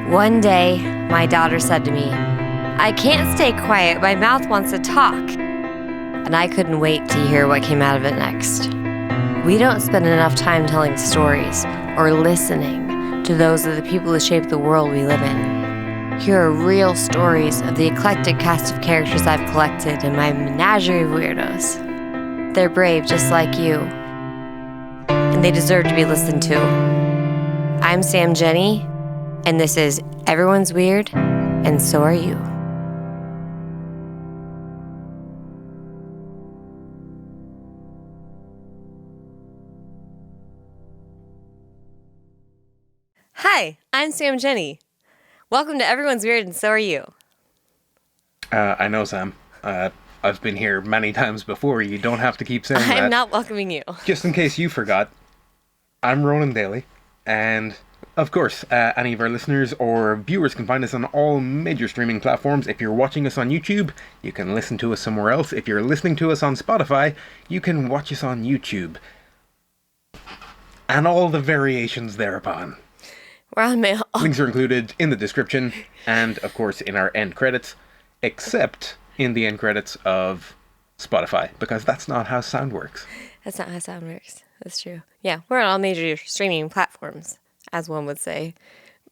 One day, my daughter said to me, "I can't stay quiet, my mouth wants to talk." And I couldn't wait to hear what came out of it next. We don't spend enough time telling stories or listening to those of the people who shape the world we live in. Here are real stories of the eclectic cast of characters I've collected in my menagerie of weirdos. They're brave just like you, and they deserve to be listened to. I'm Sam Jenny, and this is Everyone's Weird, and So Are You. Hi, I'm Sam Jenny. Welcome to Everyone's Weird, and So Are You. I know, Sam. I've been here many times before. You don't have to keep saying that. I'm not welcoming you. Just in case you forgot, I'm Ronan Daly, and of course, any of our listeners or viewers can find us on all major streaming platforms. If you're watching us on YouTube, you can listen to us somewhere else. If you're listening to us on Spotify, you can watch us on YouTube. And all the variations thereupon. We're on mail. Links are included in the description and, of course, in our end credits, except in the end credits of Spotify, because that's not how sound works. That's not how sound works. That's true. Yeah, we're on all major streaming platforms, as one would say.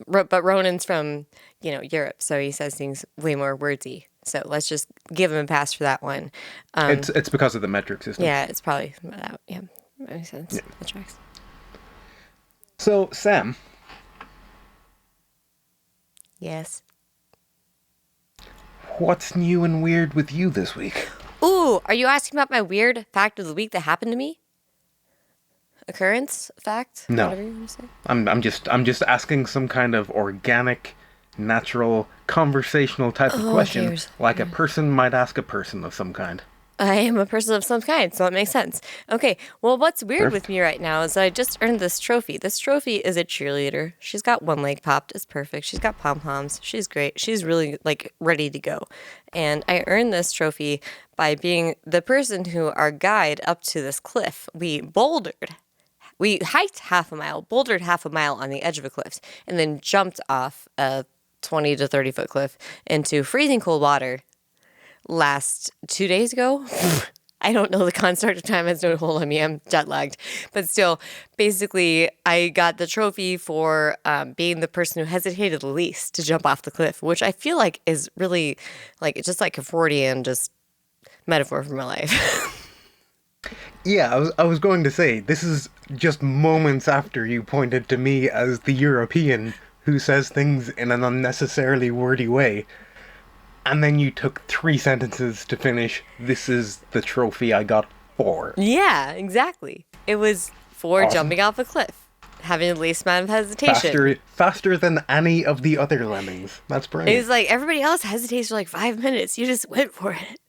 But Ronan's from, Europe, so he says things way more wordsy. So let's just give him a pass for that one. It's because of the metric system. Yeah, it's probably that. Yeah, that makes sense. Yeah. That tracks. So, Sam. Yes. What's new and weird with you this week? Ooh, are you asking about my weird fact of the week that happened to me? Occurrence, fact? No. Whatever you want to say. I'm just asking some kind of organic, natural, conversational type of question, like a person might ask a person of some kind. I am a person of some kind, so that makes sense. Okay, well, what's weird with me right now is I just earned this trophy. This trophy is a cheerleader. She's got one leg popped. It's perfect. She's got pom-poms. She's great. She's really, ready to go. And I earned this trophy by being the person who, our guide up to this cliff, we bouldered. We hiked half a mile, bouldered half a mile on the edge of a cliff, and then jumped off a 20 to 30 foot cliff into freezing cold water last 2 days ago. I don't know the construct of time. Has no hold on me. I'm jet lagged. But still, basically, I got the trophy for being the person who hesitated the least to jump off the cliff, which I feel like is really just like a Freudian just metaphor for my life. Yeah, I was going to say, this is just moments after you pointed to me as the European who says things in an unnecessarily wordy way. And then you took 3 sentences to finish, "This is the trophy I got for." Yeah, exactly. It was for jumping off a cliff, having the least amount of hesitation. Faster than any of the other lemmings. That's brilliant. It was like, everybody else hesitates for 5 minutes. You just went for it.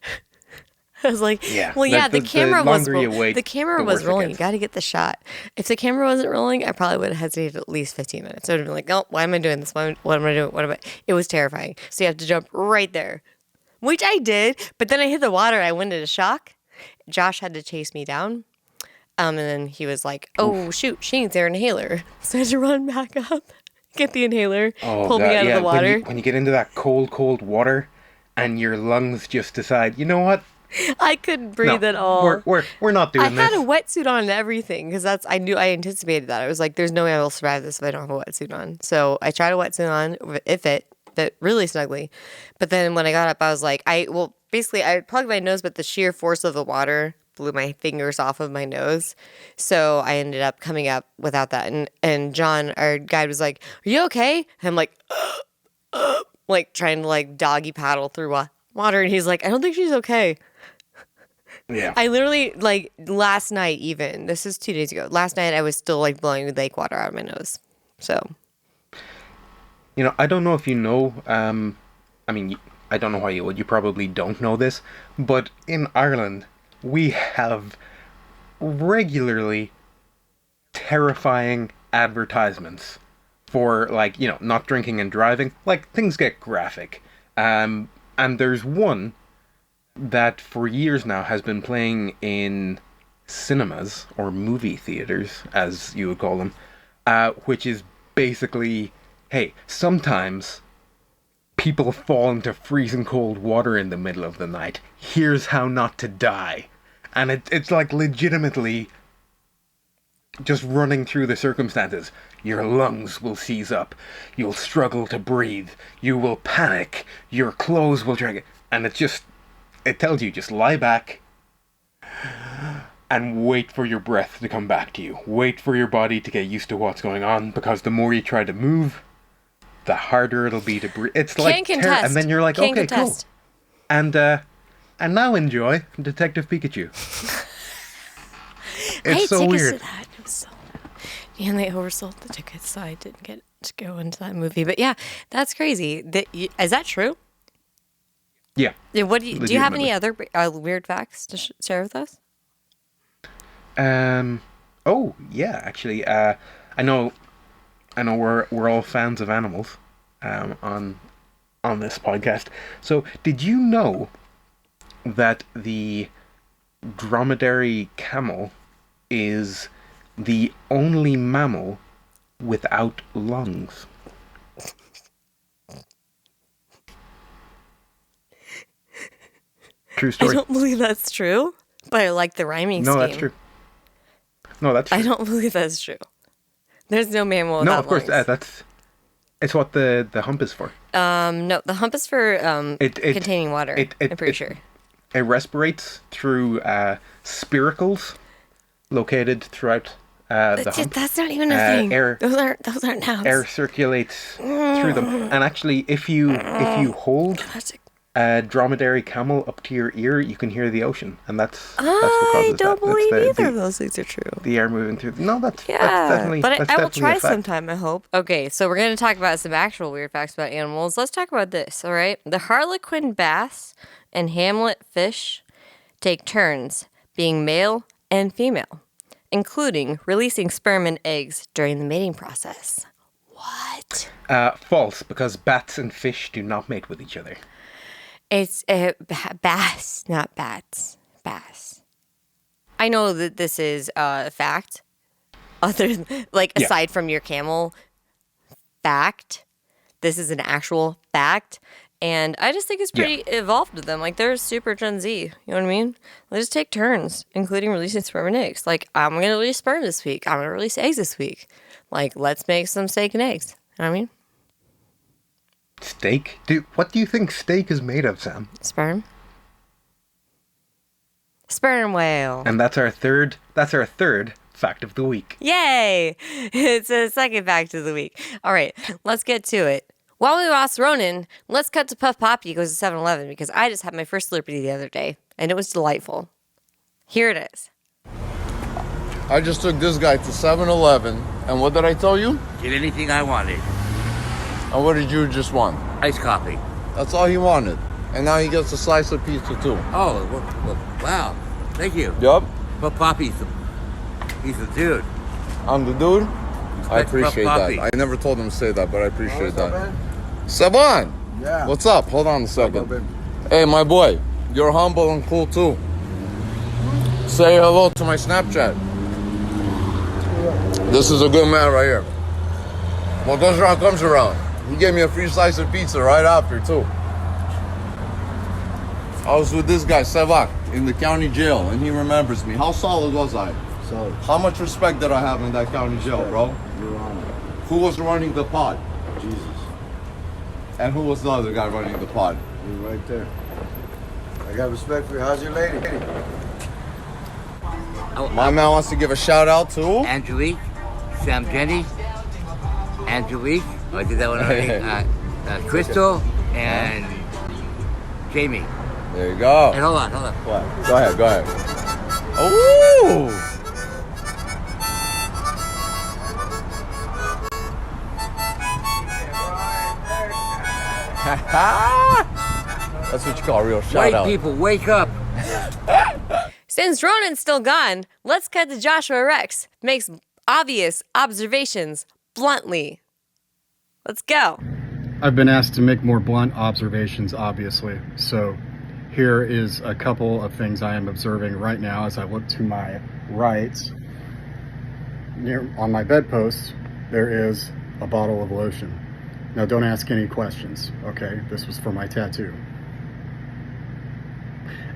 I was like, yeah. Well, yeah, the camera was rolling. The camera was rolling. You got to get the shot. If the camera wasn't rolling, I probably would have hesitated at least 15 minutes. I would have been like, "Oh, why am I doing this? What am I doing? It was terrifying. So you have to jump right there, which I did. But then I hit the water. I went into shock. Josh had to chase me down. And then he was like, "Oh, shoot, she needs their inhaler." So I had to run back up, get the inhaler, pull me out of the water. When you get into that cold, cold water and your lungs just decide, you know what? I couldn't breathe at all. We're not doing this. I had a wetsuit on and everything because I anticipated that. I was like, "There's no way I will survive this if I don't have a wetsuit on." So I tried a wetsuit on. It fit really snugly. But then when I got up, I was like, I plugged my nose, but the sheer force of the water blew my fingers off of my nose. So I ended up coming up without that. And John, our guide, was like, "Are you okay?" And I'm like, trying to doggy paddle through water. And he's like, "I don't think she's okay." Yeah. I literally, last night even, this is 2 days ago, last night I was still, blowing lake water out of my nose. So. I don't know if you know, I don't know why you would. You probably don't know this. But in Ireland, we have regularly terrifying advertisements for, not drinking and driving. Things get graphic. And there's one that for years now has been playing in cinemas, or movie theaters, as you would call them, which is basically hey, sometimes people fall into freezing cold water in the middle of the night. Here's how not to die. And it's like legitimately just running through the circumstances. Your lungs will seize up. You'll struggle to breathe. You will panic. Your clothes will drag it. And it tells you just lie back and wait for your breath to come back to you. Wait for your body to get used to what's going on, because the more you try to move, the harder it'll be to breathe. It's like and then you're like, Can't okay, contest. cool. And now enjoy Detective Pikachu. It's so weird. To that. It was so bad. And they oversold the tickets, so I didn't get to go into that movie. But yeah, that's crazy. Is that true? Yeah. What do you have any other weird facts to share with us? Oh yeah, actually, I know we're all fans of animals, on this podcast. So, did you know that the dromedary camel is the only mammal without lungs? True story. I don't believe that's true, but I like the rhyming scheme. No, that's true. No, that's true. I don't believe that's true. There's no mammal without No, of course, lungs. it's what the hump is for. No, the hump is for containing water. I'm pretty sure. It respirates through spiracles located throughout the hump. That's not even a thing. Those aren't nouns. Air circulates through them, and actually, if you hold a dromedary camel up to your ear, you can hear the ocean, and that's what causes I don't that. believe either of those things are true. The air moving through. No, that's definitely. But I will try a fact. sometime, I hope. Okay, so we're going to talk about some actual weird facts about animals. Let's talk about this, all right? The harlequin bass and hamlet fish take turns being male and female, including releasing sperm and eggs during the mating process. What? False, because bats and fish do not mate with each other. It's bass, not bats. Bass. I know that this is a fact. Aside from your camel fact, this is an actual fact. And I just think it's pretty evolved to them. Like, they're super Gen Z. You know what I mean? They just take turns, including releasing sperm and eggs. Like, I'm going to release sperm this week. I'm going to release eggs this week. Like, let's make some steak and eggs. You know what I mean? Steak? What do you think steak is made of, Sam? Sperm. Sperm whale. And that's our third fact of the week. Yay! It's a second fact of the week. All right, let's get to it. While we lost Ronan, let's cut to Puff Poppy goes to 7-Eleven, because I just had my first Slurpee the other day, and it was delightful. Here it is. I just took this guy to 7-Eleven, and what did I tell you? Get anything I wanted. And what did you just want? Iced coffee. That's all he wanted. And now he gets a slice of pizza too. Oh, wow. Thank you. Yup. But Poppy's he's the dude. I'm the dude? I Respect appreciate Puff that. Poppy. I never told him to say that, but I appreciate that. Saban! Yeah. What's up? Hold on a second. baby? Hey, my boy. You're humble and cool too. Say hello to my Snapchat. This is a good man right here. What goes around comes around. He gave me a free slice of pizza right after too. I was with this guy, Sevak, in the county jail, and he remembers me. How solid was I? So, How much respect did I have in that county jail, bro? Your Honor, Who was running the pod? Jesus, And who was the other guy running the pod? you're right there. I got respect for you. How's your lady? My man wants to give a shout out to... Angelique, Sam Jenny, Angelique, I did that one already. Crystal, and Jamie. There you go. And hold on. What? Go ahead. Ooh! That's what you call a real shout White out. people, wake up. Since Ronan's still gone, let's cut to Joshua Rex. Makes obvious observations bluntly. Let's go. I've been asked to make more blunt observations, obviously. So here is a couple of things I am observing right now as I look to my right. On my bedpost, there is a bottle of lotion. Now, don't ask any questions, okay? This was for my tattoo.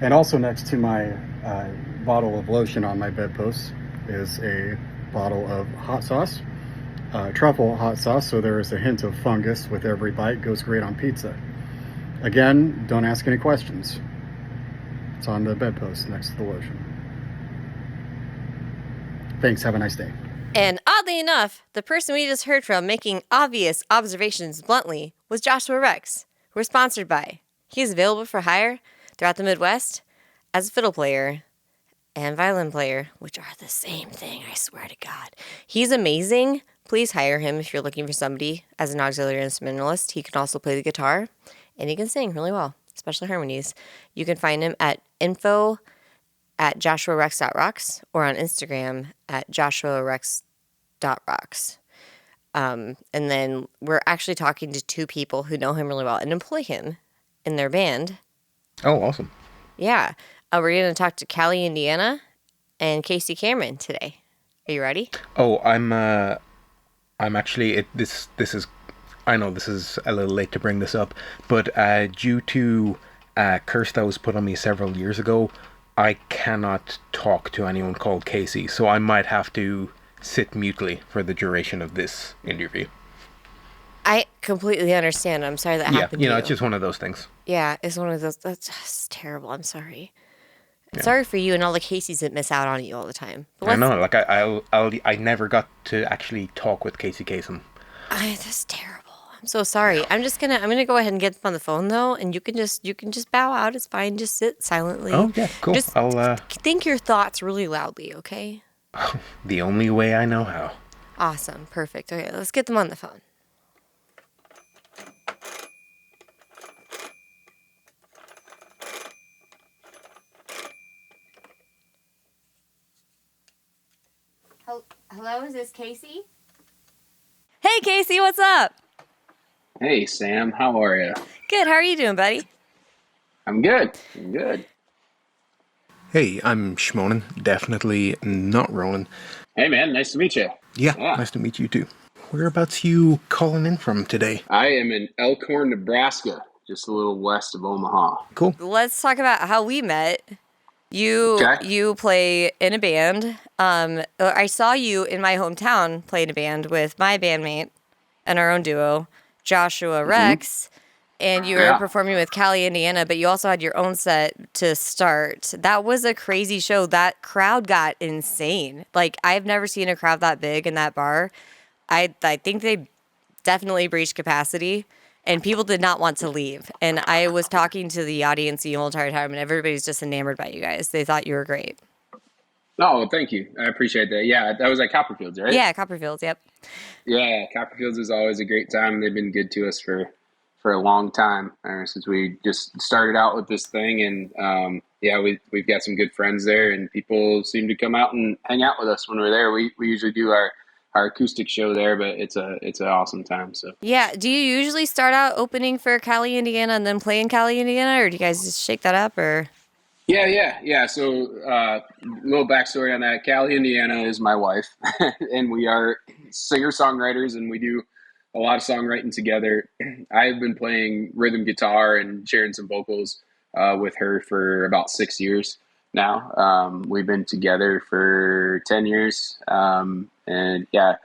And also next to my bottle of lotion on my bedpost is a bottle of hot sauce, truffle hot sauce, so there is a hint of fungus with every bite. Goes great on pizza. Again, don't ask any questions. It's on the bedpost next to the lotion. Thanks, have a nice day. And oddly enough, the person we just heard from making obvious observations bluntly was Joshua Rex, who we're sponsored by. He is available for hire throughout the Midwest as a fiddle player and violin player, which are the same thing, I swear to God. He's amazing. Please hire him if you're looking for somebody as an auxiliary instrumentalist. He can also play the guitar, and he can sing really well, especially harmonies. You can find him at info@joshuarex.rocks or on Instagram at joshuarex.rocks. And then we're actually talking to two people who know him really well and employ him in their band. Oh, awesome. Yeah. We're going to talk to Callie, Indiana, and Casey Cameron today. Are you ready? Oh, I'm actually this is, I know this is a little late to bring this up, but due to a curse that was put on me several years ago, I cannot talk to anyone called Casey, so I might have to sit mutely for the duration of this interview. I completely understand. I'm sorry that happened to you. Yeah, it's just one of those things. Yeah, it's one of those. That's just terrible. I'm sorry. Yeah. Sorry for you and all the Caseys that miss out on you all the time. I know, like I never got to actually talk with Casey Kasem. That's terrible. I'm so sorry. I'm gonna go ahead and get them on the phone though, and you can just bow out. It's fine. Just sit silently. Oh yeah, cool. Just think your thoughts really loudly, okay? The only way I know how. Awesome. Perfect. Okay, let's get them on the phone. Hello, is this Casey? Hey, Casey, what's up? Hey, Sam, how are you? Good, how are you doing, buddy? I'm good. I'm good. Hey, I'm Shmonin, definitely not Ronan. Hey, man, nice to meet you. Yeah, nice to meet you too. Whereabouts you calling in from today? I am in Elkhorn, Nebraska, just a little west of Omaha. Cool. Let's talk about how we met. You play in a band. I saw you in my hometown play in a band with my bandmate and our own duo, Joshua Rex, and you were performing with Callie, Indiana, but you also had your own set to start. That was a crazy show. That crowd got insane. Like, I've never seen a crowd that big in that bar. I think they definitely breached capacity. And people did not want to leave. And I was talking to the audience the whole entire time, and everybody's just enamored by you guys. They thought you were great. Oh, thank you. I appreciate that. Yeah, that was at Copperfields, right? Yeah, Copperfields, yep. Yeah, Copperfields is always a great time. They've been good to us for a long time, since we just started out with this thing. And we've got some good friends there, and people seem to come out and hang out with us when we're there. We usually do our acoustic show there, but it's an awesome time. So yeah, do you usually start out opening for Callie, Indiana, and then play in Callie, Indiana, or do you guys just shake that up? Or yeah. So a little backstory on that: Callie, Indiana, is my wife, and we are singer-songwriters, and we do a lot of songwriting together. I've been playing rhythm guitar and sharing some vocals with her for about 6 years now. We've been together for 10 years. And yeah,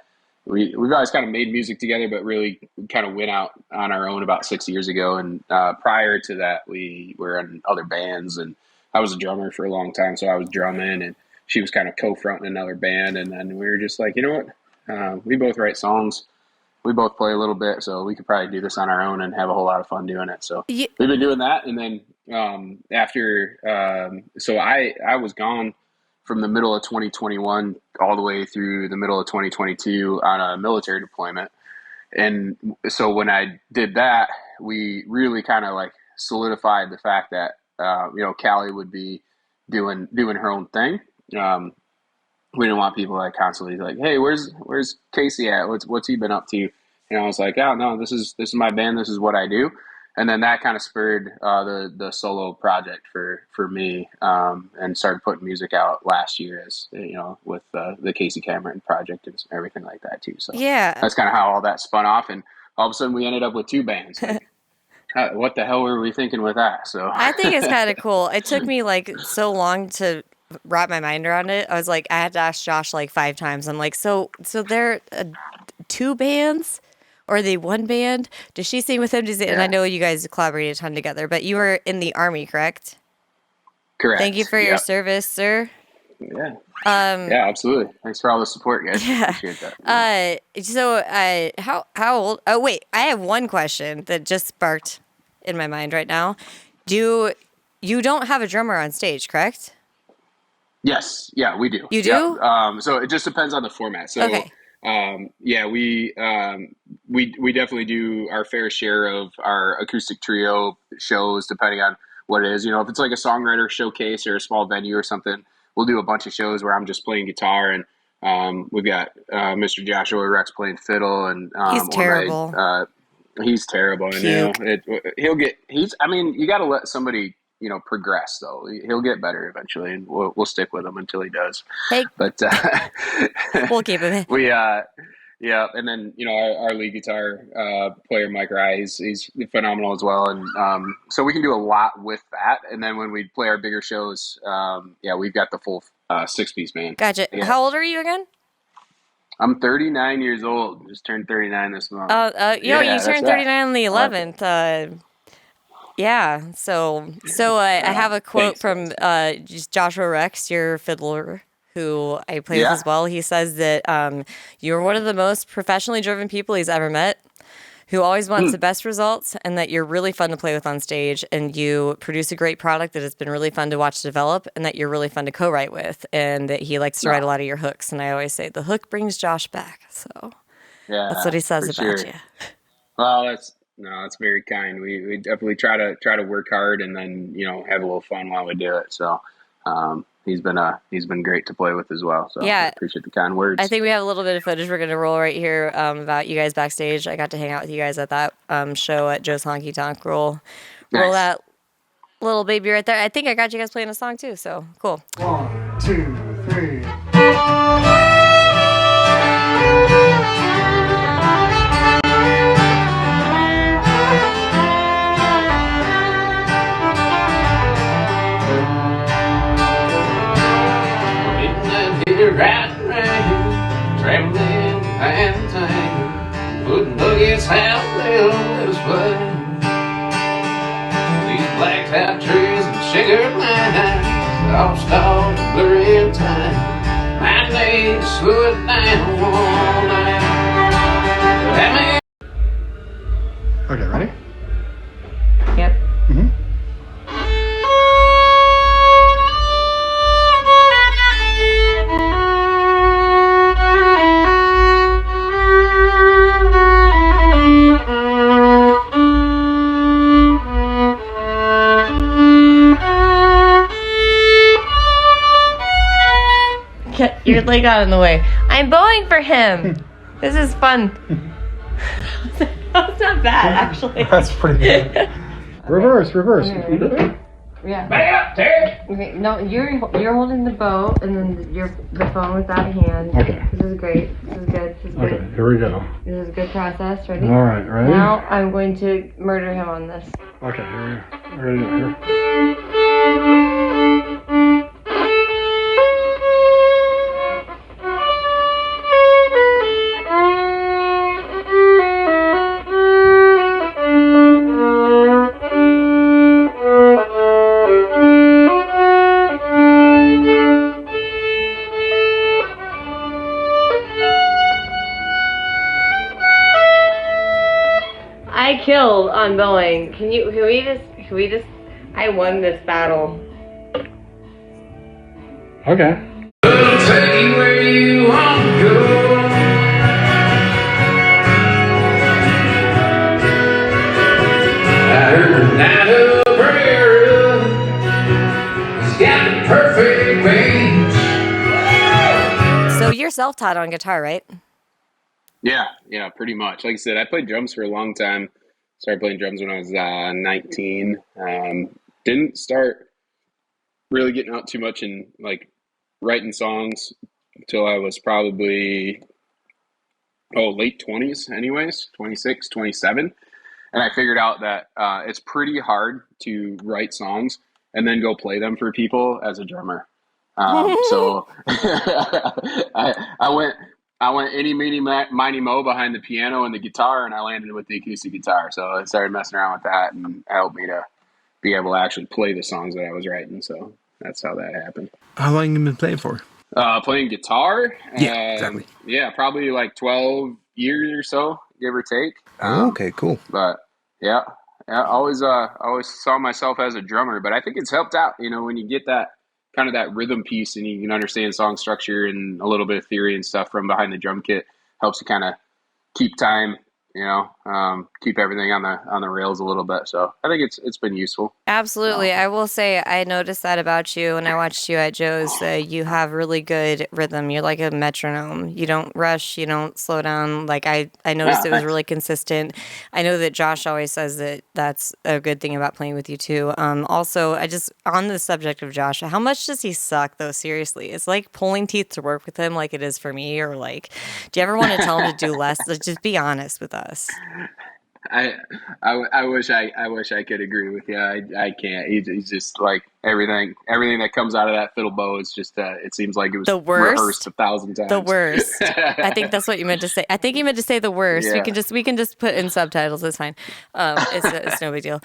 we've always kind of made music together, but really kind of went out on our own about 6 years ago. And prior to that, we were in other bands, and I was a drummer for a long time. So I was drumming, and she was kind of co-fronting another band. And then we were just like, you know what? We both write songs. We both play a little bit, so we could probably do this on our own and have a whole lot of fun doing it. So we've been doing that. And then so I was gone from the middle of 2021 all the way through the middle of 2022 on a military deployment. And so when I did that, we really kind of like solidified the fact that, Callie would be doing her own thing. We didn't want people like constantly like, hey, where's Casey at? What's he been up to? And I was like, oh no, this is my band. This is what I do. And then that kind of spurred the solo project for me, and started putting music out last year, as with the Casey Cameron project and everything like that too. So yeah, that's kind of how all that spun off. And all of a sudden we ended up with two bands. Like, what the hell were we thinking with that? So, I think it's kind of cool. It took me like so long to wrap my mind around it. I was like, I had to ask Josh like 5 times. I'm like, so they're two bands, or are they one band? Does she sing with him? And I yeah, know you guys collaborated a ton together, but you were in the army, correct? Thank you correct. for your Yep. service, sir. Yeah. Um, Yeah, absolutely. Thanks for all the support, guys. yeah. Appreciate that. How old? Oh, wait. I have one question that just sparked in my mind right now. Do you don't have a drummer on stage, correct? Yes, yeah, we do. You Yeah. do? So it just depends on the format. So, Okay. yeah, we definitely do our fair share of our acoustic trio shows, depending on what it is. You know, if it's like a songwriter showcase or a small venue or something, we'll do a bunch of shows where I'm just playing guitar, and we've got Mr. Joshua Rex playing fiddle, and He's or my terrible. he's terrible. I know Puke. he'll get. He's. I mean, you got to let somebody progress though. He'll get better eventually, and we'll stick with him until he does. Hey, But we'll keep him in. we yeah, and then our lead guitar player Mike Rye, he's phenomenal as well, and so we can do a lot with that. And then when we play our bigger shows, yeah, we've got the full 6-piece band. Gotcha. Yeah, How old are you again? I'm 39 years old. Just turned 39 this month. You Yeah, that's turned right. 39 on the I like it. 11th. Yeah. So I have a quote Thanks, from guys. just Joshua Rex, your fiddler, who I play with Yeah. as well. He says that you're one of the most professionally driven people he's ever met, who always wants the best results, and that you're really fun to play with on stage, and you produce a great product that has been really fun to watch develop, and that you're really fun to co-write with, and that he likes to write a No. lot of your hooks. And I always say the hook brings Josh back. So that's Yeah, what he says for about sure. you. Well, that's very kind. We definitely try to work hard and then have a little fun while we do it. So he's been great to play with as well. So I Yeah, appreciate the kind I words. think we have a little bit of footage we're going to roll right here about you guys backstage. I got to hang out with you guys at that show at Joe's Honky Tonk. Roll Nice. that little baby right there. I think I got you guys playing a song too, so cool. 1, 2, 3. Trembling and tangled, putting nuggets out down this way. These blacked out trees and sugar pines, all stalled and blurry in time. I need to slow it down one night. That man. Okay, ready? Yep. Mm-hmm. Get your leg out in the way. I'm bowing for him. This is fun. That's not bad, actually. That's pretty good. Reverse. Yeah. Back up, Terry. Okay, no, you're holding the bow, and then the phone with that hand. Okay. This is great. This is good. This is good. Okay, here we go. This is a good process. Ready? All right, ready? Now I'm going to murder him on this. Okay, here we go. Ready to here. I killed on bowing. Can we just, I won this battle. Okay. Take you where you want to go. I heard a night of prayer. He's got the perfect range. So you're self-taught on guitar, right? Yeah, pretty much. Like I said, I played drums for a long time. Started playing drums when I was 19. Didn't start really getting out too much in like writing songs until I was probably late 20s anyways, 26, 27. And I figured out that it's pretty hard to write songs and then go play them for people as a drummer. So I went any meeny miny mo behind the piano and the guitar, and I landed with the acoustic guitar. So I started messing around with that, and it helped me to be able to actually play the songs that I was writing. So that's how that happened. How long have you been playing for? Playing guitar, Yeah, exactly. yeah, probably like 12 years or so, give or take. Oh, okay, cool. But yeah, I always saw myself as a drummer, but I think it's helped out, when you get that kind of that rhythm piece and you can understand song structure and a little bit of theory and stuff from behind the drum kit, helps you kind of keep time, keep everything on the rails a little bit. So I think it's been useful. Absolutely. I will say I noticed that about you when I watched you at Joe's. You have really good rhythm. You're like a metronome. You don't rush. You don't slow down. Like I noticed it was Thanks. really consistent. I know that Josh always says that that's a good thing about playing with you too. Also, on the subject of Josh, how much does he suck though? Seriously, it's like pulling teeth to work with him, like it is for me. Or like, do you ever want to tell him to do less? Like, just be honest with us. I, I wish I could agree with you. I can't. He's just like everything that comes out of that fiddle bow is just it seems like it was The rehearsed worst. 1,000 The times. worst. I think that's what you meant to say. I think you meant to say the worst. Yeah, We can just put in subtitles. It's fine. It's no big deal.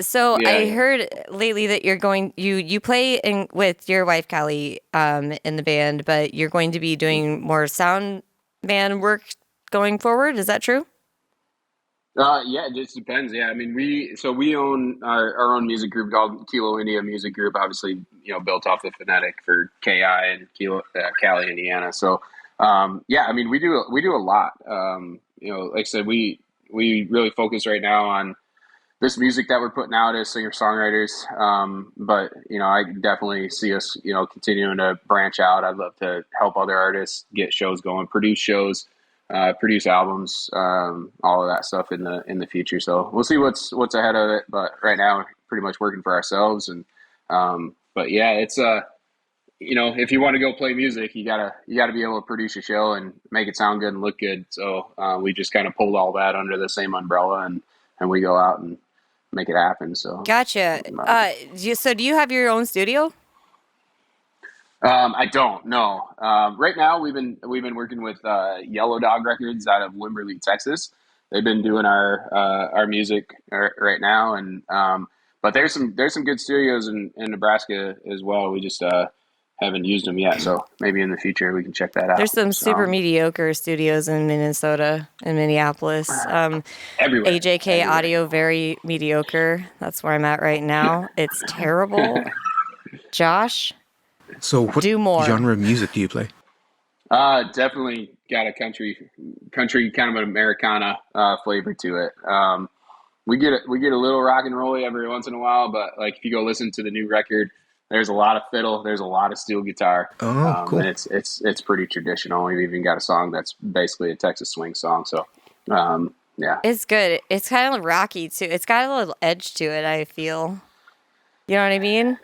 So yeah, I yeah. heard lately that you play with your wife Callie in the band, but you're going to be doing more sound band work going forward. Is that true? Yeah, it just depends. Yeah, I mean, we own our own music group called Kilo India Music Group. Obviously, built off the phonetic for KI and Cali, Indiana. So, yeah, I mean, we do a lot. Like I said, we really focus right now on this music that we're putting out as singer songwriters. But I definitely see us, continuing to branch out. I'd love to help other artists get shows going, produce shows, produce albums, all of that stuff in the future. So we'll see what's ahead of it. But right now, we're pretty much working for ourselves. And but yeah, it's if you want to go play music, you gotta be able to produce a show and make it sound good and look good. So we just kind of pulled all that under the same umbrella, and we go out and make it happen. So Gotcha. So do you have your own studio? I don't know. Right now, we've been working with Yellow Dog Records out of Wimberley, Texas. They've been doing our music right now, and but there's some good studios in Nebraska as well. We just haven't used them yet, so maybe in the future we can check that There's out. some super So mediocre studios in Minnesota and Minneapolis. everywhere, AJK everywhere. Audio, very mediocre. That's where I'm at right now. It's terrible. Josh, So, what do more. genre of music do you play? Definitely got a country kind of an Americana flavor to it. We get a little rock and rolly every once in a while, but like if you go listen to the new record, there's a lot of fiddle, there's a lot of steel guitar, Oh, and cool. it's pretty traditional. We've even got a song that's basically a Texas swing song. So yeah, It's good. It's kind of rocky too. It's got a little edge to it, I feel. You know what I mean?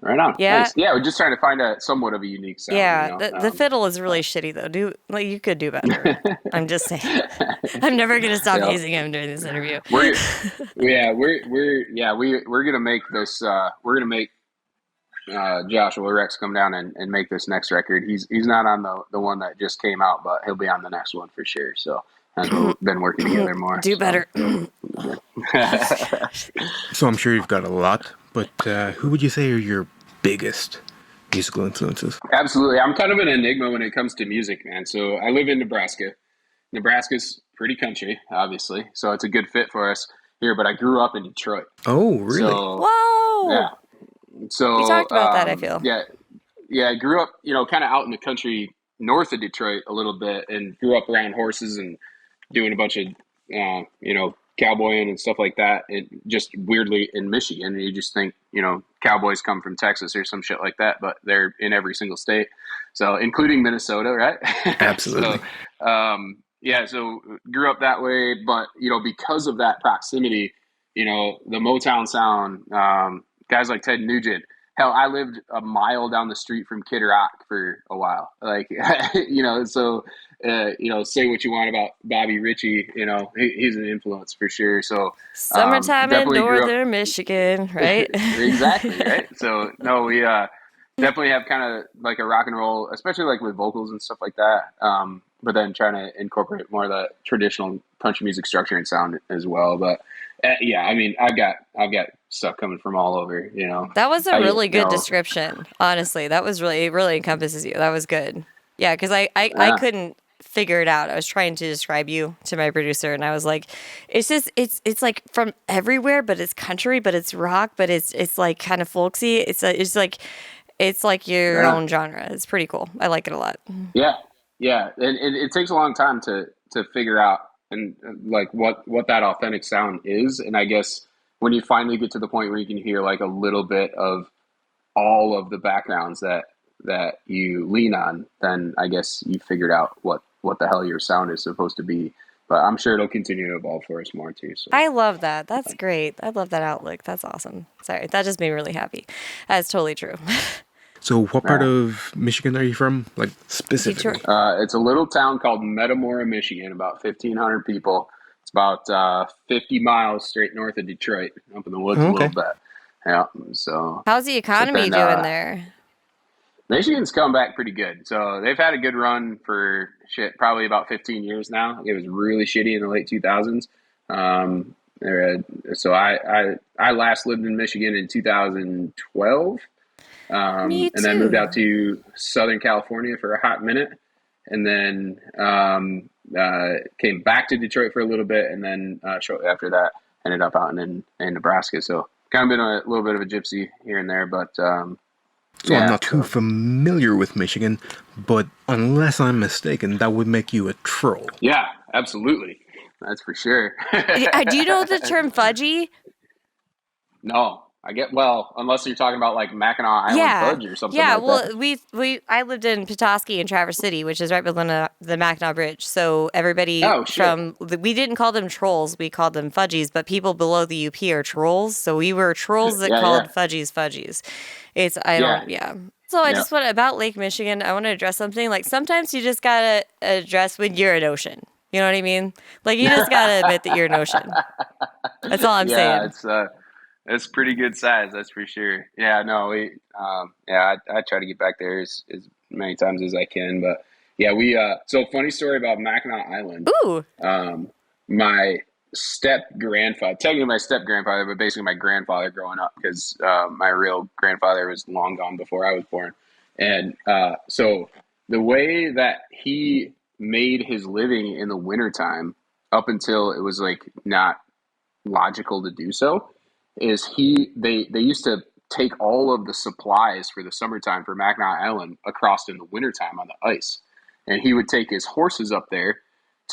right on. Yeah. Thanks. Yeah, we're just trying to find a somewhat of a unique sound. Yeah. The fiddle is really shitty though. You could do better. I'm just saying. I'm never gonna stop Yeah, using him during this interview. we're we're gonna make this. We're gonna make Joshua Rex come down and make this next record. He's not on the one that just came out, but he'll be on the next one for sure. So as we've been working together more. Do So better. So, I'm sure you've got a lot, but who would you say are your biggest musical influences? absolutely, I'm kind of an enigma when it comes to music, man. So I live in Nebraska. Nebraska's pretty country, obviously, so it's a good fit for us here. But I grew up in Detroit, Oh, really? so yeah. Whoa. We So talked about that, I feel. yeah, I grew up, kind of out in the country north of Detroit a little bit, and grew up around horses and doing a bunch of, cowboying and stuff like that. It just weirdly in Michigan, you just think, cowboys come from Texas or some shit like that, but they're in every single state. So including Minnesota, right? So, Absolutely. yeah, so grew up that way, but, because of that proximity, the Motown sound, guys like Ted Nugent, hell, I lived a mile down the street from Kid Rock for a while. Like, so say what you want about Bobby Ritchie. He's an influence for sure. So Summertime in definitely grew up. northern Michigan, right? Exactly, right? So no, we definitely have kind of like a rock and roll, especially like with vocals and stuff like that. But then trying to incorporate more of the traditional country music structure and sound as well. But yeah, I mean, I've got stuff coming from all over. That was a I really good know, description. Honestly, that was really, it really encompasses you. That was good. Yeah, because I yeah, couldn't figure it out. I was trying to describe you to my producer, and I was like, it's like from everywhere, but it's country, but it's rock, but it's like kind of folksy. It's like your yeah. own genre. It's pretty cool. I like it a lot. Yeah, yeah, and it takes a long time to figure out and like what that authentic sound is. And I guess when you finally get to the point where you can hear like a little bit of all of the backgrounds that you lean on, then I guess you figured out what the hell your sound is supposed to be. But I'm sure it'll continue to evolve for us more too. So I love that. That's great. I love that outlook. That's awesome. Sorry, that just made me really happy. That's totally true. So, what part yeah. of Michigan are you from? Like, specifically? Detroit. It's a little town called Metamora, Michigan, about 1,500 people. It's about 50 miles straight north of Detroit, up in the woods a Oh, little okay. bit. Yeah, so How's the but economy then doing there? Michigan's come back pretty good. So they've had a good run for probably about 15 years now. It was really shitty in the late 2000s. So I last lived in Michigan in 2012. Me And then moved out too. to Southern California for a hot minute, and then came back to Detroit for a little bit, and then shortly after that, ended up out in Nebraska. So kind of been a little bit of a gypsy here and there, but So, I'm yeah. not too So familiar with Michigan, but unless I'm mistaken, that would make you a troll. yeah, absolutely, that's for sure. Do you know the term fudgy? No, unless you're talking about like Mackinac Island Yeah. fudge or something Yeah, like that. well, I lived in Petoskey and Traverse City, which is right below the Mackinac Bridge. So everybody Oh shit! we didn't call them trolls, we called them fudgies, but people below the UP are trolls. So we were trolls that Yeah, yeah, called fudgies. It's, I yeah, don't, yeah. So I yeah. just want about Lake Michigan, I want to address something. Like sometimes you just gotta address when you're an ocean. You know what I mean? Like you just gotta admit that you're an ocean. That's all I'm Yeah, saying. it's pretty good size, that's for sure. Yeah, no, I try to get back there as many times as I can, but yeah, so funny story about Mackinac Island. Ooh. My step grandfather, technically my step grandfather, but basically my grandfather growing up, because my real grandfather was long gone before I was born, and so the way that he made his living in the wintertime, up until it was like not logical to do so, is they used to take all of the supplies for the summertime for Mackinac Island across in the wintertime on the ice. And he would take his horses up there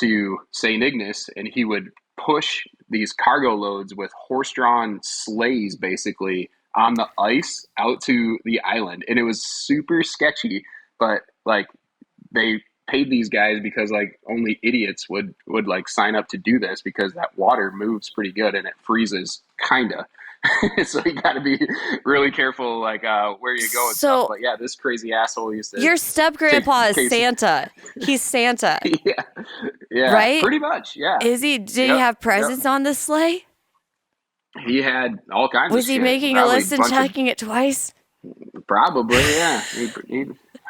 to St. Ignace, and he would push these cargo loads with horse-drawn sleighs basically on the ice out to the island. And it was super sketchy, but like they paid these guys because like only idiots would like sign up to do this, because that water moves pretty good and it freezes kinda. So you got to be really careful like where you go and stuff. So But yeah, this crazy asshole used to your step take grandpa is case. Santa. He's Santa, Yeah, yeah, right? pretty much. Yeah. Is he? Did he Yep. have Yep. presents on the sleigh? He had all kinds of Was he shit. making a Probably list and checking it twice? probably, yeah.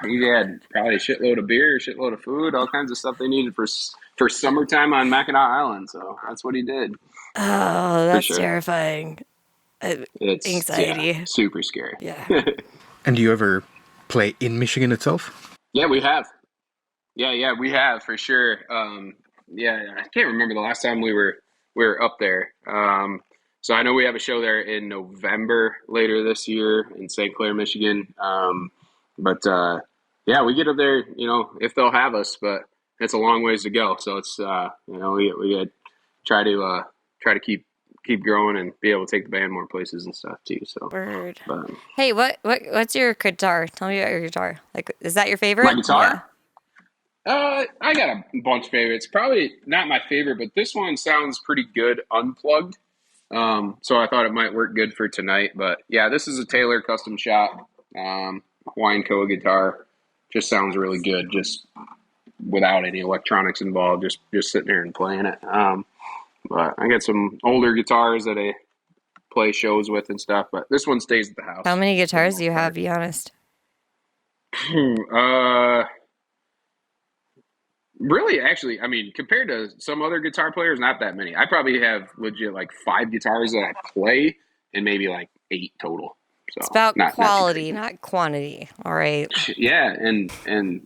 He had probably a shitload of beer, a shitload of food, all kinds of stuff they needed for summertime on Mackinac Island. So that's what he did Oh, for that's sure. terrifying. Yeah, Anxiety. super scary. Yeah. And do you ever play in Michigan itself? Yeah, we have. Yeah, we have for sure. Yeah, I can't remember the last time we were up there. So I know we have a show there in November later this year in St. Clair, Michigan. But yeah, we get up there, if they'll have us, but it's a long ways to go. So it's we got try to keep growing and be able to take the band more places and stuff too. So, Word. but Hey, what's your guitar? Tell me about your guitar. Like, is that your favorite? my guitar. Yeah. I got a bunch of favorites. Probably not my favorite, but this one sounds pretty good unplugged. So I thought it might work good for tonight. But yeah, this is a Taylor custom shop Hawaiian Koa guitar. Just sounds really good, just without any electronics involved. Just sitting there and playing it. But I got some older guitars that I play shows with and stuff. But this one stays at the house. How many guitars do you have? Be honest. Really, actually, I mean, compared to some other guitar players, not that many. I probably have legit like 5 guitars that I play, and maybe like 8 total. So It's about not quality, not quantity. All right. yeah, and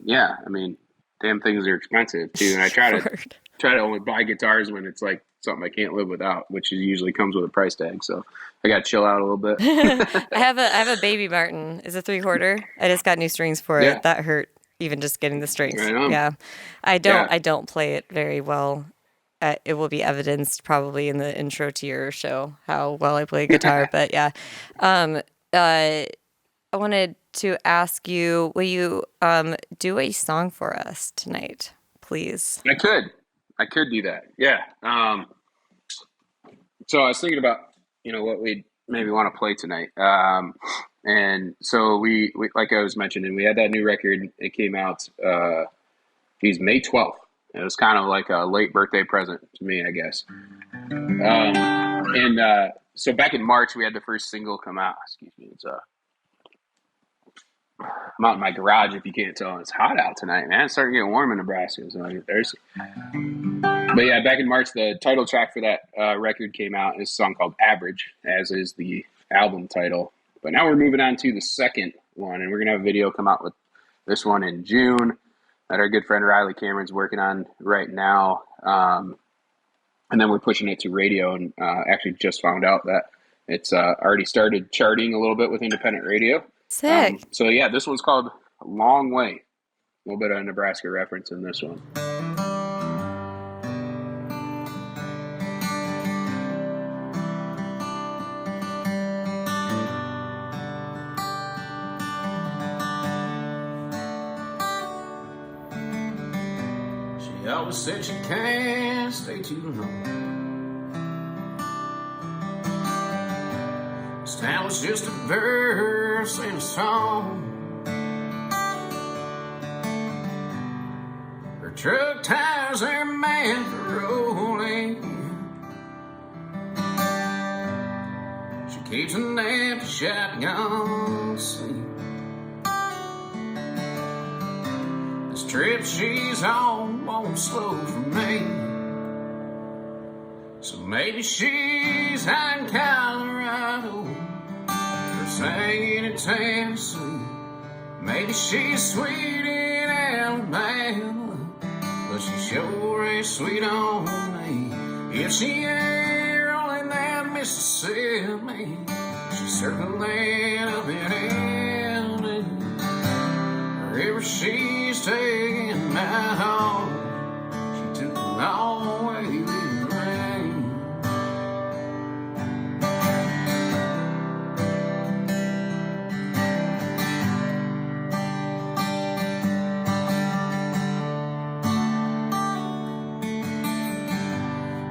yeah, I mean, damn things are expensive too, and I try to only buy guitars when it's like something I can't live without, which usually comes with a price tag. So I got to chill out a little bit. I have a Baby Martin. It's a 3/4. I just got new strings for it. Yeah. That hurt. Even just getting the strings. Right on. Yeah. I don't Yeah. play it very well. It will be evidenced probably in the intro to your show how well I play guitar. But yeah. I wanted to ask you, will you do a song for us tonight, please? I could do that. Yeah. So I was thinking about, what we'd maybe want to play tonight. And so we like I was mentioning, we had that new record. It came out, May 12th. It was kind of like a late birthday present to me, I guess. So back in March, we had the first single come out. Excuse me. I'm out in my garage, if you can't tell. It's hot out tonight, man. It's starting to get warm in Nebraska, so I get thirsty. But yeah, back in March, the title track for that record came out. It's a song called Average, as is the album title. But now we're moving on to the second one, and we're going to have a video come out with this one in June that our good friend Riley Cameron's working on right now. And then we're pushing it to radio, and actually just found out that it's already started charting a little bit with independent radio. Sick. So yeah, this one's called Long Way. A little bit of a Nebraska reference in this one. She always said she can't stay too long. This town was just a verse in a song. Her truck tires are meant for rolling. She keeps an empty shotgun sleep. This trip she's on won't slow for me. So maybe she's out in Colorado or singing in Tennessee. Maybe she's sweet in Alabama, but she sure ain't sweet on me. If she ain't rolling that Mississippi, she's circling up in Italy. Wherever she's taking my heart, she took a long way to the rain.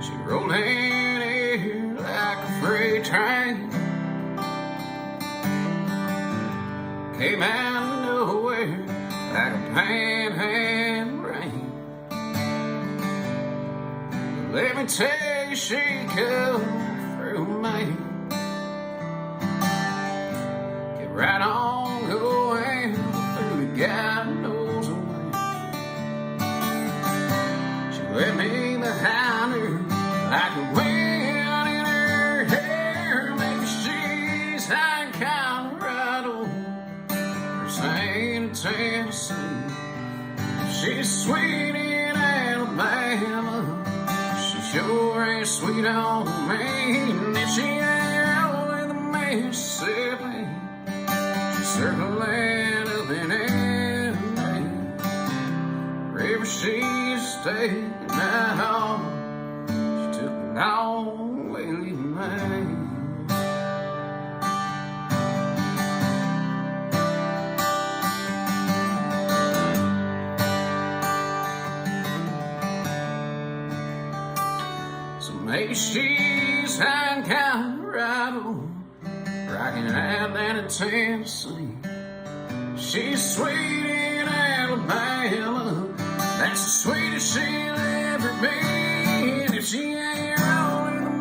She rolled in here like a freight train, came out of nowhere like a panhandle rain. Let me tell you, she come through me. Get right on going through the God knows way. She let me behind her like a wind in her hair. Maybe she's high in Colorado or St. Tennessee. She's sweet in Alabama, she sure ain't sweet on me. And if she ain't rolling the Mississippi, she's circling up in Italy. Wherever she's taking my home, she took a long way leaving me. Maybe she's high in Colorado, rocking Atlanta, Tennessee. She's sweet in Alabama, that's the sweetest she'll ever be. And if she ain't rolling the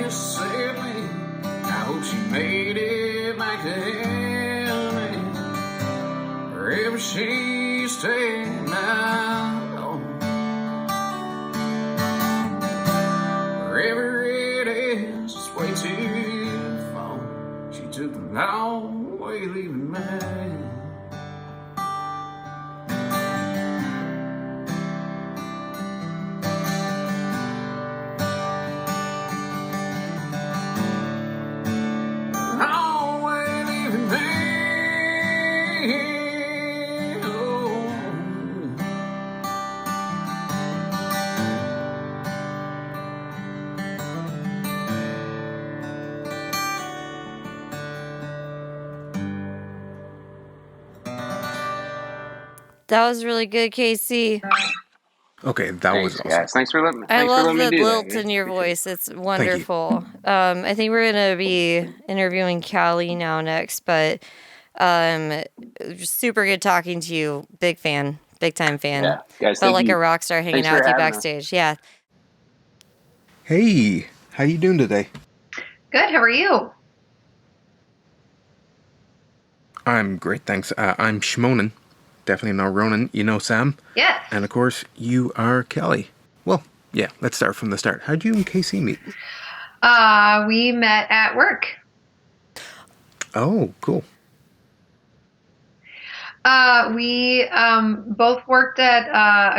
Mississippi, I hope she made it back to heaven, wherever she's taken now. Wherever it is, it's way too far. She took a long way leaving me. Long way leaving me. Oh. That was really good, Casey. Okay, that was awesome. Guys. Thanks for letting I love me the do lilt that. in your voice. It's wonderful. I think we're gonna be interviewing Callie now next, but just super good talking to you. Big fan, big time fan. Yeah, guys, Felt thank like you. a rock star hanging Thanks out for with you having us. backstage. Yeah. Hey, how you doing today? Good. How are you? I'm great, thanks. I'm Shmonen. Definitely not Ronan. You know Sam. Yes. And of course, you are Kelly. Well, yeah, let's start from the start. How'd you and Casey meet? We met at work. Oh, cool. We both worked at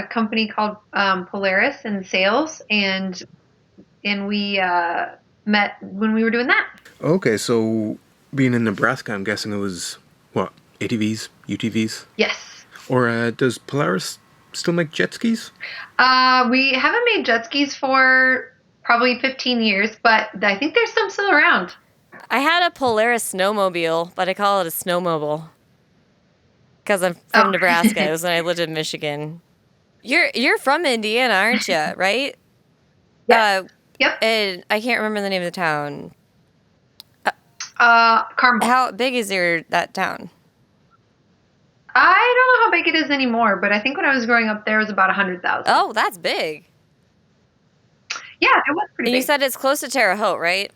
a company called Polaris in sales, and we met when we were doing that. Okay, so being in Nebraska, I'm guessing it was, what, ATVs, UTVs? Yes. Or does Polaris still make jet skis? We haven't made jet skis for probably 15 years, but I think there's some still around. I had a Polaris snowmobile, but I call it a snowmobile because I'm from Nebraska. It was when I lived in Michigan. You're from Indiana, aren't you? Right? Yep. Yep. And I can't remember the name of the town. Carmel. How big is that town? I don't know how big it is anymore, but I think when I was growing up there, it was about 100,000. Oh, that's big. Yeah, it was pretty And you big. said it's close to Terre Haute, right?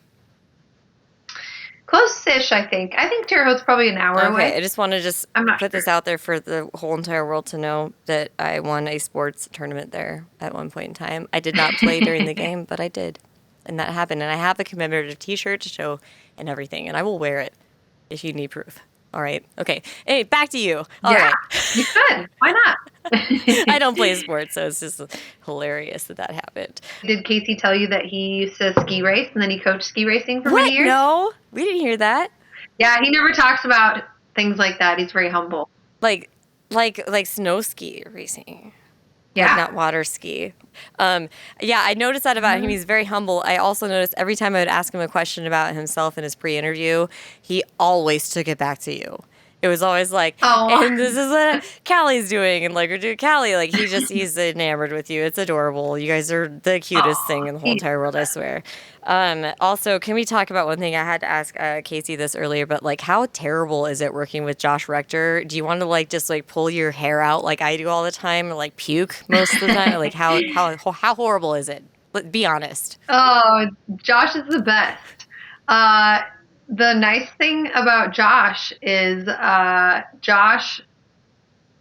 Close-ish, I think. I think Terre Haute's probably an hour away. I just want to I'm not put this out there for the whole entire world to know that I won a sports tournament there at one point in time. I did not play during the game, but I did. And that happened. And I have a commemorative t-shirt to show and everything. And I will wear it if you need proof. All right. Okay. Hey, back to you. All right. You could. Why not? I don't play sports, so it's just hilarious that happened. Did Casey tell you that he used to ski race and then he coached ski racing for What? many years? No, we didn't hear that. Yeah, he never talks about things like that. He's very humble. Like snow ski racing. Yeah. Like not water ski. Yeah, I noticed that about him. He's very humble. I also noticed every time I would ask him a question about himself in his pre-interview, he always took it back to you. It was always like, and this is what Callie's doing, and like, we're doing Callie. Like, he's enamored with you. It's adorable. You guys are the cutest thing in the whole entire world, I swear. Also, can we talk about one thing? I had to ask Casey this earlier, but like, how terrible is it working with Josh Rector? Do you want to like just like pull your hair out like I do all the time, or like puke most of the time? Like, how horrible is it? Be honest. Oh, Josh is the best. The nice thing about Josh is Josh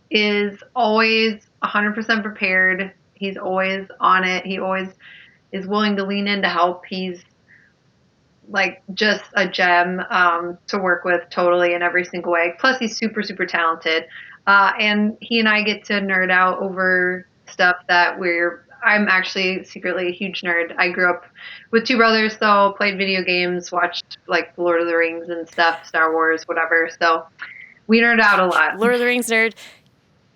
is always 100% prepared. He's always on it. He always is willing to lean in to help. He's like just a gem to work with totally in every single way. Plus, he's super, super talented. And he and I get to nerd out over stuff that I'm actually secretly a huge nerd. I grew up with two brothers, so played video games, watched like Lord of the Rings and stuff, Star Wars, whatever. So we nerd out a lot. Lord of the Rings nerd.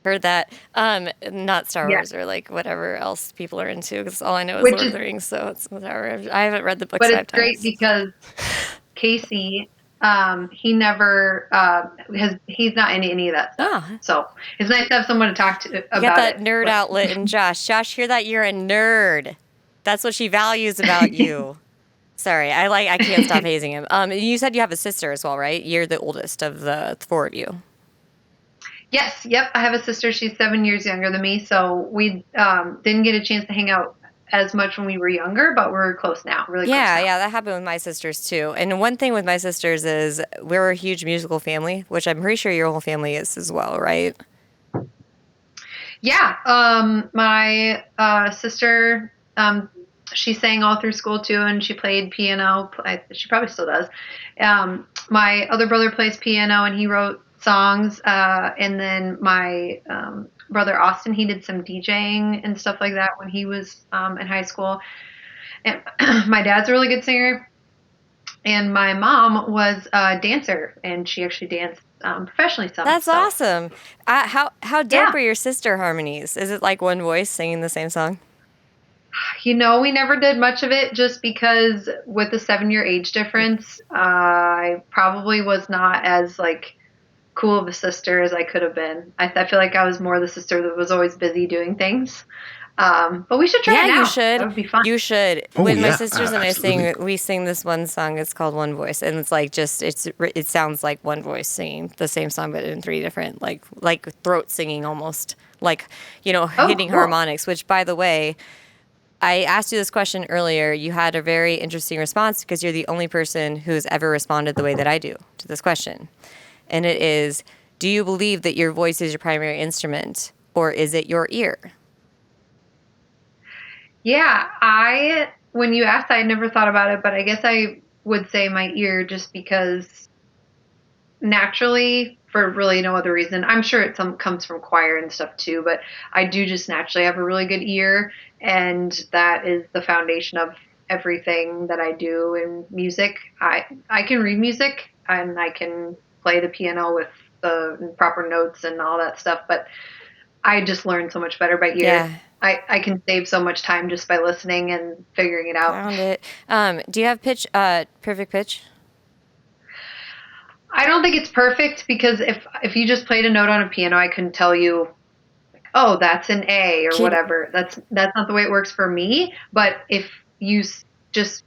Heard that. Not Star Wars or like whatever else people are into, because all I know is Lord of the Rings, so it's whatever. I haven't read the books 5 times. But it's great because Casey, he never he's not into any of that stuff. Oh. So it's nice to have someone to talk to about You got that it. nerd outlet in Josh. Josh, hear that? You're a nerd. That's what she values about you. Sorry, I can't stop hazing him. You said you have a sister as well, right? You're the oldest of the four of you. Yes, yep. I have a sister. She's 7 years younger than me, so we didn't get a chance to hang out as much when we were younger, but we're close now, really close Yeah, now. yeah, that happened with my sisters too. And one thing with my sisters is we're a huge musical family, which I'm pretty sure your whole family is as well, right? Yeah, my sister, she sang all through school too, and she played piano. She probably still does. My other brother plays piano, and he wrote songs. And then my brother Austin, he did some DJing and stuff like that when he was in high school. And my dad's a really good singer, and my mom was a dancer, and she actually danced professionally some. That's so. awesome. How dope Yeah. are your sister harmonies? Is it like one voice singing the same song? We never did much of it just because with the 7 year age difference, I probably was not as like cool of a sister as I could have been. I feel like I was more the sister that was always busy doing things. But we should try Yeah, it now. you should. That would be fun. You should. Oh, When my yeah, sisters and I absolutely. sing, we sing this one song. It's called One Voice, and it's like it sounds like one voice singing the same song, but in three different like throat singing almost, like Oh, hitting cool. harmonics. Which, by the way, I asked you this question earlier. You had a very interesting response because you're the only person who's ever responded the way that I do to this question, and it is: do you believe that your voice is your primary instrument, or is it your ear? Yeah, when you asked, I never thought about it, but I guess I would say my ear just because naturally, for really no other reason. I'm sure comes from choir and stuff too, but I do just naturally have a really good ear, and that is the foundation of everything that I do in music. I can read music and I can play the piano with the proper notes and all that stuff, but I just learn so much better by ear. Yeah. I can save so much time just by listening and figuring it out. Found it. Do you have perfect pitch? I don't think it's perfect because if you just played a note on a piano, I couldn't tell you, oh, that's an A or Can- whatever. That's not the way it works for me. But if you just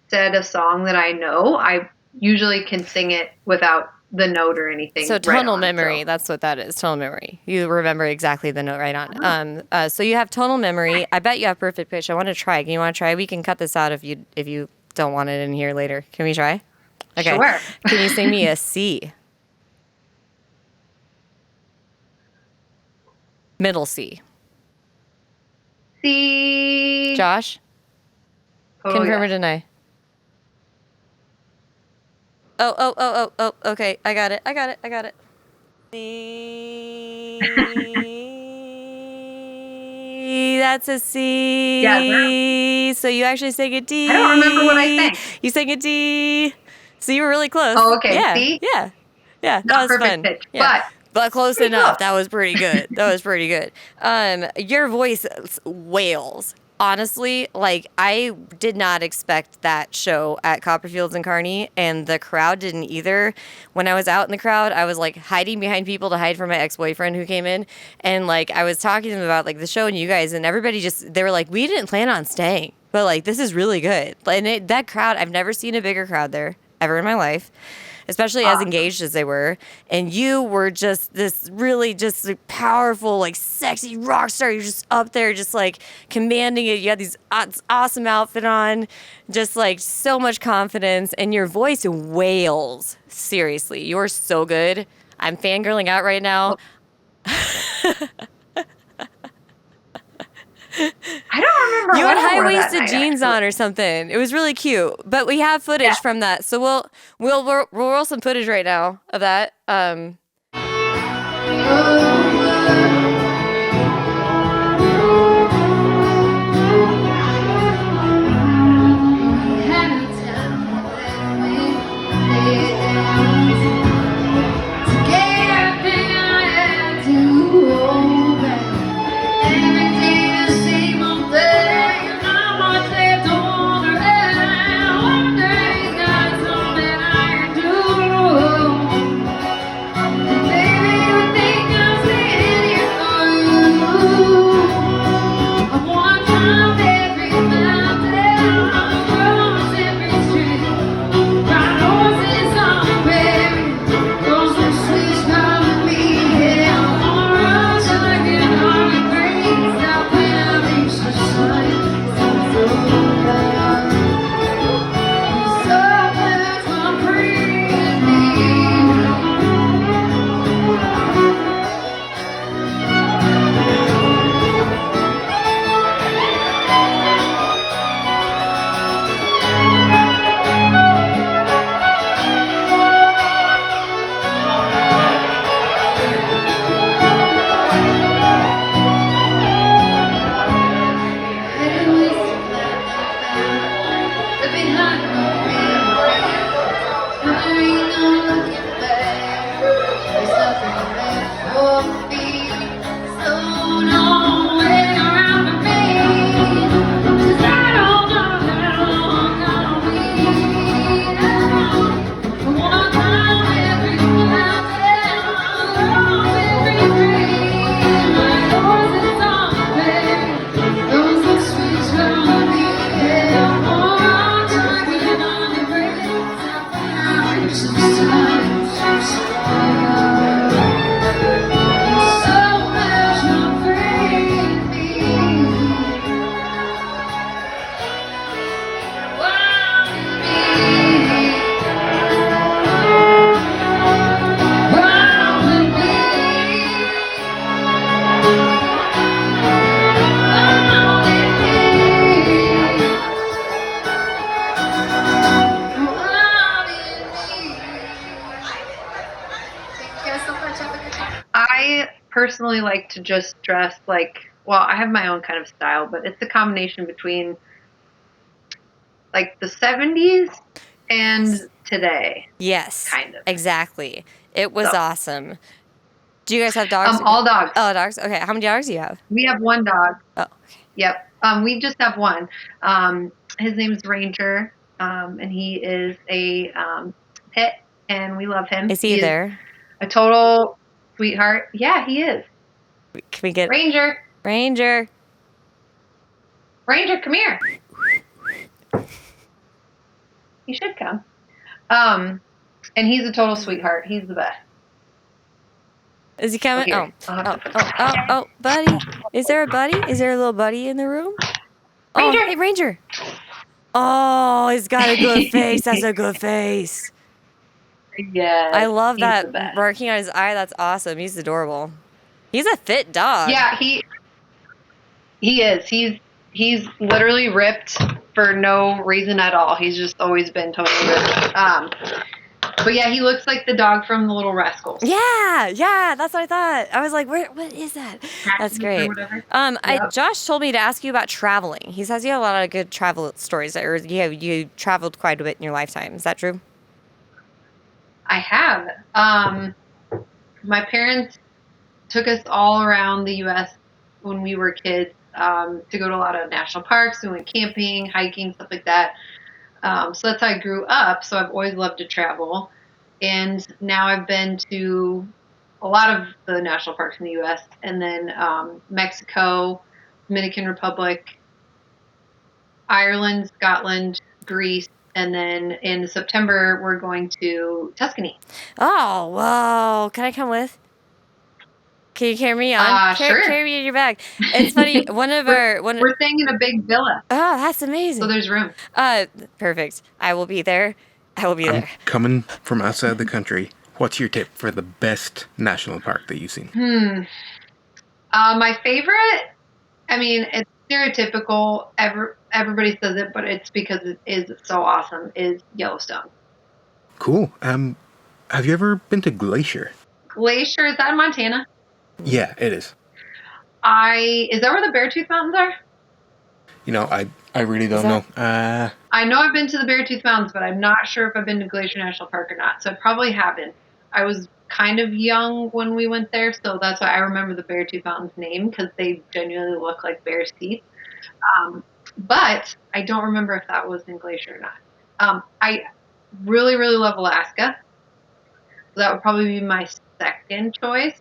said a song that I know, I usually can sing it without the note or anything. So right tonal on, memory, so. that's what that is. Tonal memory. You remember exactly the note right on. So you have tonal memory. I bet you have perfect pitch. I want to try. You want to try? We can cut this out if you don't want it in here later. Can we try? Okay. Sure. Can you sing me a C? Middle C. C. Josh? Oh, Confirm or yes. deny? Oh, okay. I got it. C. That's a C. Yeah, So you actually sang a D. I don't remember what I sang. You sang a D. So you were really close. Oh, okay. Yeah. See? Yeah. Yeah. That Not was perfect fun. pitch, Yeah. But close pretty enough. close. That was pretty good. Your voice wails. Honestly, like I did not expect that show at Copperfields and Kearney, and the crowd didn't either. When I was out in the crowd, I was like hiding behind people to hide from my ex-boyfriend who came in, and like I was talking to them about like the show and you guys, and everybody they were like, we didn't plan on staying, but like this is really good. And that crowd, I've never seen a bigger crowd there ever in my life. Especially as engaged as they were. And you were just this really just like, powerful, like sexy rock star. You're just up there, just like commanding it. You had these awesome outfit on, just like so much confidence. And your voice wails. Seriously, you're so good. I'm fangirling out right now. I don't remember. You what had I wore that high-waisted night, jeans actually. on or something. It was really cute. But we have footage from that, so we'll roll some footage right now of that. personally like to just dress like, well, I have my own kind of style, but it's a combination between like the 70s and today, Yes, kind of. exactly. It was So, awesome. Do you guys have dogs? all dogs. Oh, dogs. Okay, how many dogs do you have? We have one dog. Oh, okay. Yep. We just have one. His name is Ranger, and he is a pit, and we love him. Is he is there? a total sweetheart. Yeah, he is. Can we get Ranger, Ranger? Ranger, come here. He should come. And he's a total sweetheart. He's the best. Is he coming? Here, Oh, buddy. Is there a buddy? Is there a little buddy in the room? Ranger. Oh, hey, Ranger. Oh, he's got a good face. That's a good face. Yes, I love he's that the best. marking on his eye. That's awesome. He's adorable. He's a fit dog. Yeah, he is. He's literally ripped for no reason at all. He's just always been totally ripped. But yeah, he looks like the dog from the Little Rascals. Yeah, that's what I thought. I was like, what is that? That's great. Josh told me to ask you about traveling. He says you have a lot of good travel stories, or you traveled quite a bit in your lifetime. Is that true? I have. My parents took us all around the U.S. when we were kids to go to a lot of national parks. We went camping, hiking, stuff like that. So that's how I grew up. So I've always loved to travel. And now I've been to a lot of the national parks in the U.S. and then Mexico, Dominican Republic, Ireland, Scotland, Greece, and then in September we're going to Tuscany. Oh, whoa. Can I come with? Can you carry me on? Sure. Carry me in your bag. It's funny. We're staying in a big villa. Oh, that's amazing. So there's room. Perfect. I will be there. I'm coming from outside the country. What's your tip for the best national park that you've seen? My favorite, I mean, it's stereotypical. Everybody says it, but it's because it is so awesome, is Yellowstone. Cool. Have you ever been to Glacier? Glacier, is that in Montana? Yeah, it is. Is that where the Beartooth Mountains are? You know, I really don't know. I know I've been to the Beartooth Mountains, but I'm not sure if I've been to Glacier National Park or not. So I probably haven't. I was kind of young when we went there, so that's why I remember the Beartooth Mountains name, because they genuinely look like bear's teeth. But I don't remember if that was in Glacier or not. I really, really love Alaska. So that would probably be my second choice.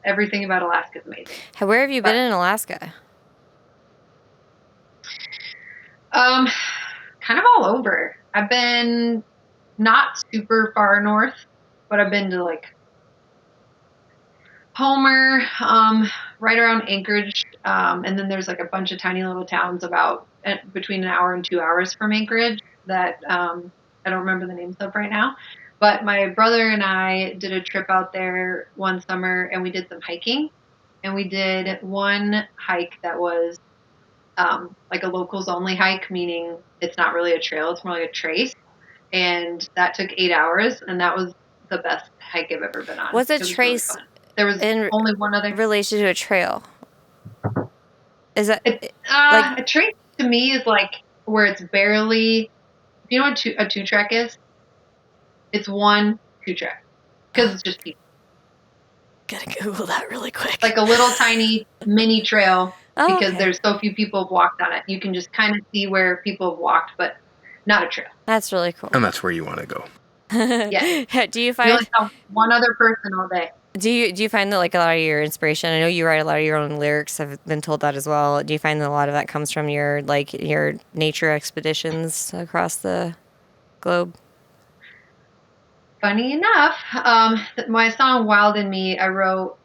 Everything about Alaska is amazing. Where have you been in Alaska? Kind of all over. I've been not super far north, but I've been to like Homer, right around Anchorage, and then there's like a bunch of tiny little towns about between an hour and 2 hours from Anchorage that I don't remember the names of right now. But my brother and I did a trip out there one summer, and we did some hiking, and we did one hike that was like a locals only hike, meaning it's not really a trail, it's more like a trace. And that took 8 hours, and that was the best hike I've ever been on. What's a trace? Really, there was only one other relation to a trail. Is that a trace to me is like where it's barely. You know what a 2-track is? It's 1 2-track because it's just people. Gotta Google that really quick. Like a little tiny mini trail because there's so few people have walked on it. You can just kind of see where people have walked, but not a trail. That's really cool. And that's where you want to go. Yeah. Do you find you only have one other person all day? Do you find that like a lot of your inspiration? I know you write a lot of your own lyrics. I've been told that as well. Do you find that a lot of that comes from your nature expeditions across the globe? Funny enough, my song "Wild in Me" I wrote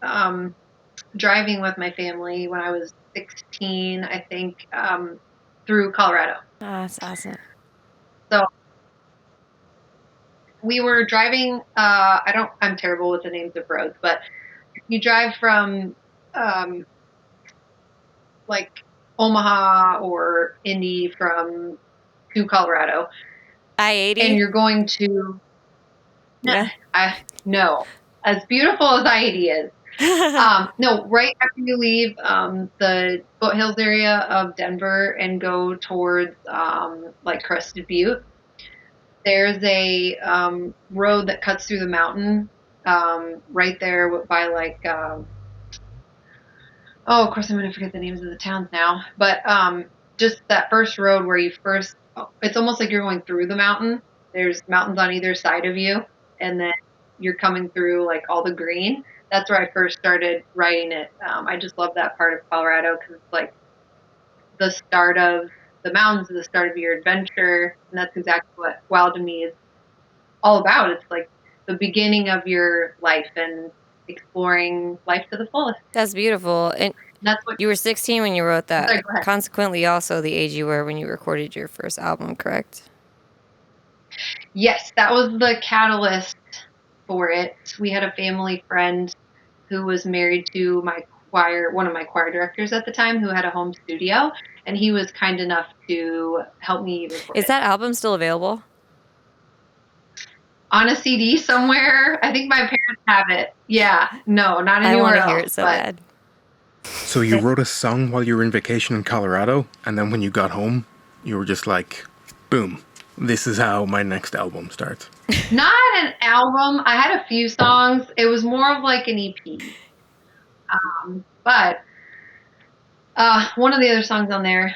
driving with my family when I was 16, I think, through Colorado. Oh, that's awesome. So we were driving. I'm terrible with the names of roads, but you drive from like Omaha or Indy to Colorado. I-80? And you're going to. Yeah. No. As beautiful as I-80 is, No, right after you leave the foothills area of Denver and go towards like Crested Butte, there's a road that cuts through the mountain right there by like oh, of course I'm going to forget the names of the towns now, but just that first road where you first, it's almost like you're going through the mountain. There's mountains on either side of you, and then you're coming through like all the green. That's where I first started writing it. I just love that part of Colorado because it's like the start of the mountains is the start of your adventure, and that's exactly what Wild to Me is all about. It's like the beginning of your life and exploring life to the fullest. That's beautiful. And That's what you were 16 when you wrote Sorry, that. go ahead. Consequently, also the age you were when you recorded your first album, correct? Yes, that was the catalyst for it. We had a family friend who was married to one of my choir directors at the time, who had a home studio, and he was kind enough to help me record Is it. that album still available? On a CD somewhere. I think my parents have it. Yeah, no, not I want anywhere to hear else. it so But bad. So you wrote a song while you were in vacation in Colorado, and then when you got home, you were just like, boom, this is how my next album starts. not an album. I had a few songs. It was more of like an EP. But one of the other songs on there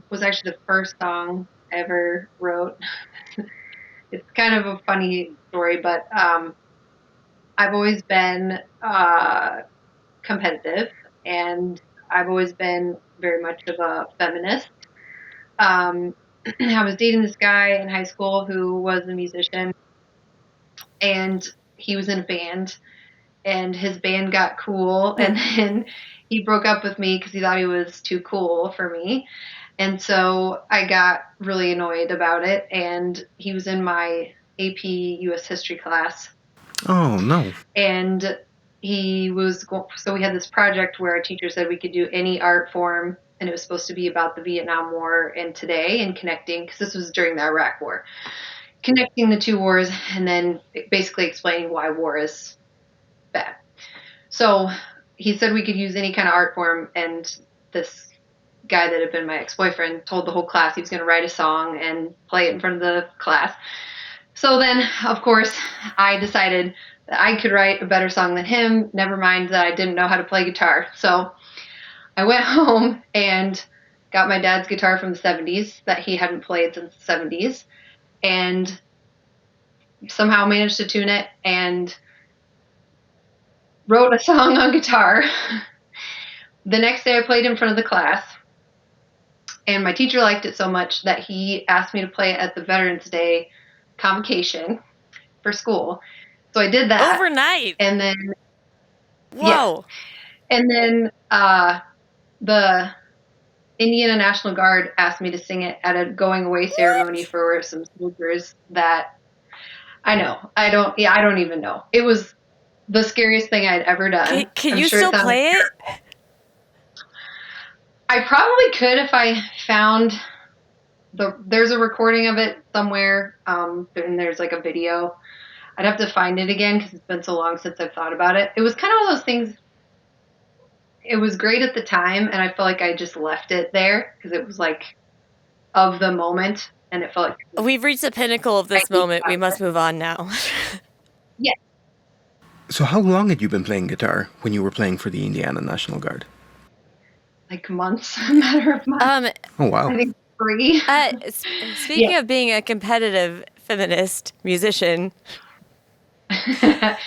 was actually the first song I ever wrote. It's kind of a funny story, but I've always been competitive, and I've always been very much of a feminist. I was dating this guy in high school who was a musician, and he was in a band, and his band got cool, and then he broke up with me because he thought he was too cool for me. And so I got really annoyed about it, and he was in my AP US history class, Oh, no. and so we had this project where our teacher said we could do any art form, and it was supposed to be about the Vietnam War and today, and connecting, because this was during the Iraq War, connecting the two wars, and then basically explaining why war is bad. So he said we could use any kind of art form, and this guy that had been my ex-boyfriend told the whole class he was going to write a song and play it in front of the class. So then, of course, I decided that I could write a better song than him, never mind that I didn't know how to play guitar. So I went home and got my dad's guitar from the 70s that he hadn't played since the 70s, and somehow managed to tune it and wrote a song on guitar. The next day I played in front of the class, and my teacher liked it so much that he asked me to play it at the Veterans Day convocation for school. So I did that. Overnight. And then, Whoa. yeah. And then the Indiana National Guard asked me to sing it at a going away ceremony for some soldiers that I know. I don't even know. It was the scariest thing I'd ever done. Can I'm you sure still play it? I probably could if I found there's a recording of it somewhere, and there's like a video. I'd have to find it again because it's been so long since I've thought about it. It was kind of one of those things. It was great at the time, and I felt like I just left it there because it was like of the moment, and it felt like We've reached the pinnacle of this moment. We must move on now. yeah. So how long had you been playing guitar when you were playing for the Indiana National Guard? Like months, a matter of months. Oh, wow. I think 3. Speaking of being a competitive feminist musician,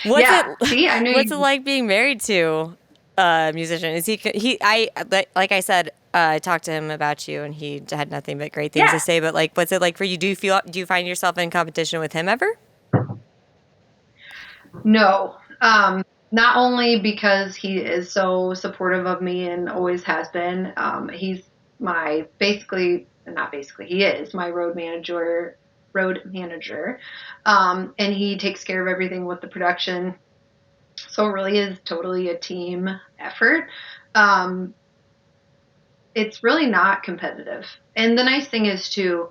what's it like being married to a musician? Is like I said, I talked to him about you, and he had nothing but great things to say. But like, what's it like for you? Do you find yourself in competition with him ever? No. Not only because he is so supportive of me and always has been. He's he is my road manager. And he takes care of everything with the production. So it really is totally a team effort. It's really not competitive. And the nice thing is too,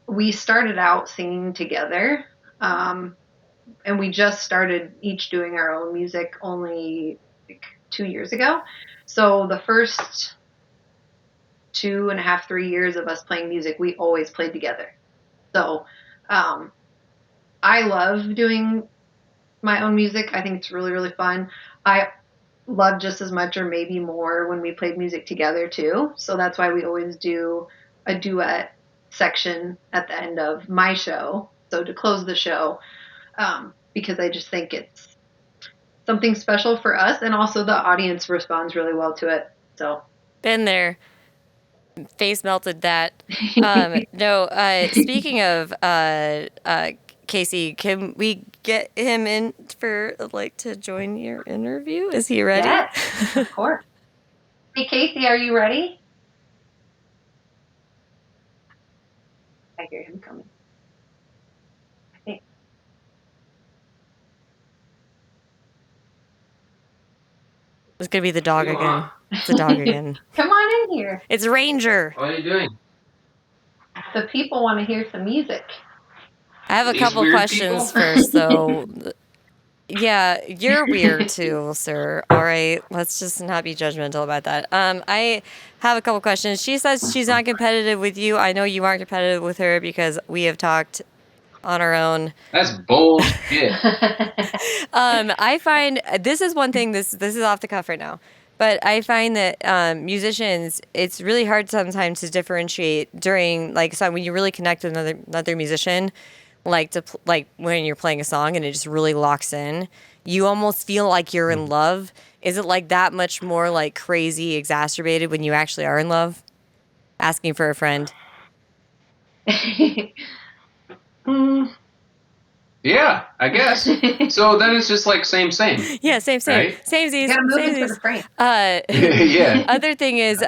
we started out singing together. And we just started each doing our own music only like 2 years ago. So the first 2.5, 3 years of us playing music, we always played together. So I love doing my own music. I think it's really, really fun. I love just as much or maybe more when we played music together too. So that's why we always do a duet section at the end of my show. So to close the show, because I just think it's something special for us, and also the audience responds really well to it. So Been there. Face melted that. No, speaking of Casey, can we get him in for like to join your interview? Is he ready? Yes, of course. Hey Casey, are you ready? I hear him coming. I think. It's gonna be the dog again. It's the dog again. Come on in here. It's Ranger. What are you doing? The people want to hear some music. I have a These couple weird questions people? first, though. Yeah, you're weird too, sir. All right, let's just not be judgmental about that. I have a couple questions. She says she's not competitive with you. I know you aren't competitive with her because we have talked on our own. That's bullshit. I find this is one thing. This is off the cuff right now, but I find that musicians, it's really hard sometimes to differentiate during like so when you really connect with another musician, like like when you're playing a song and it just really locks in. You almost feel like you're in love. Is it like that much more like crazy exacerbated when you actually are in love? Asking for a friend. Mm. Yeah, I guess. So then it's just like same. Yeah, same. Right? Samesies. Gotta move into the frame. Yeah. Other thing is,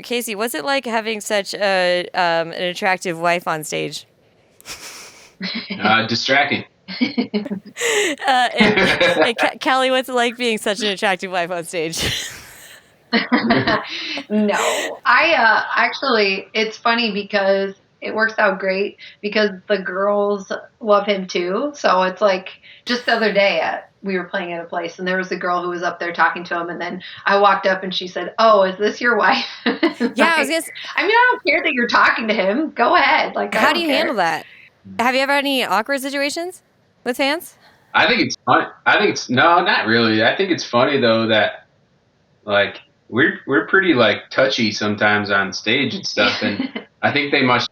Casey, what's it like having such an attractive wife on stage? Distracting. And Callie, what's it like being such an attractive wife on stage? No, I actually, it's funny because it works out great because the girls love him too. So it's like just the other day we were playing at a place and there was a girl who was up there talking to him, and then I walked up and she said, "Oh, is this your wife?" Yeah, I was gonna. I mean, I don't care that you're talking to him. Go ahead. Like, How do you handle that? Have you ever had any awkward situations with fans? I think it's fun. No, not really. I think it's funny though that like we're pretty like touchy sometimes on stage and stuff, and I think they must.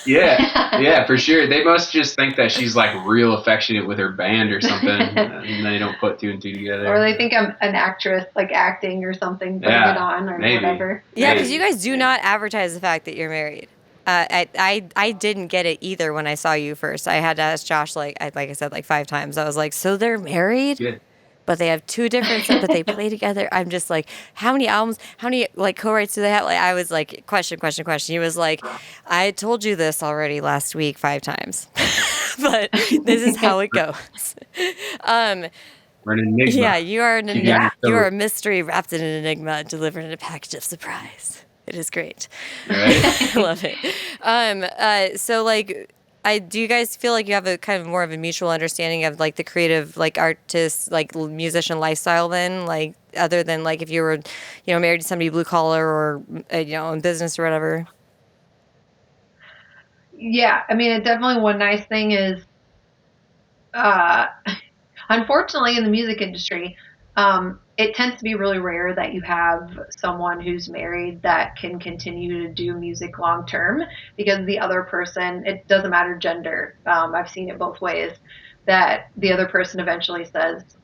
Yeah, for sure. They must just think that she's like real affectionate with her band or something, and they don't put two and two together. Or they think I'm an actress, like acting or something, putting it on or maybe. whatever. Yeah, because you guys do not advertise the fact that you're married. I didn't get it either when I saw you first. I had to ask Josh like I said like 5 times. I was like, so they're married? Yeah. But they have 2 different sets, but they play together. I'm just like, how many albums, how many like co-writes do they have? Like I was like, question. He was like, I told you this already last week 5 times, but this is how it goes. We're an enigma. Yeah, you are an Yeah. you are a mystery wrapped in an enigma, delivered in a package of surprise. It is great. Right? I love it. So like. Do you guys feel like you have a kind of more of a mutual understanding of like the creative, like artist, like musician lifestyle then, like other than like if you were, married to somebody blue collar or, in business or whatever? Yeah, I mean, definitely one nice thing is, unfortunately, in the music industry, it tends to be really rare that you have someone who's married that can continue to do music long term because the other person, it doesn't matter gender. I've seen it both ways, that the other person eventually says,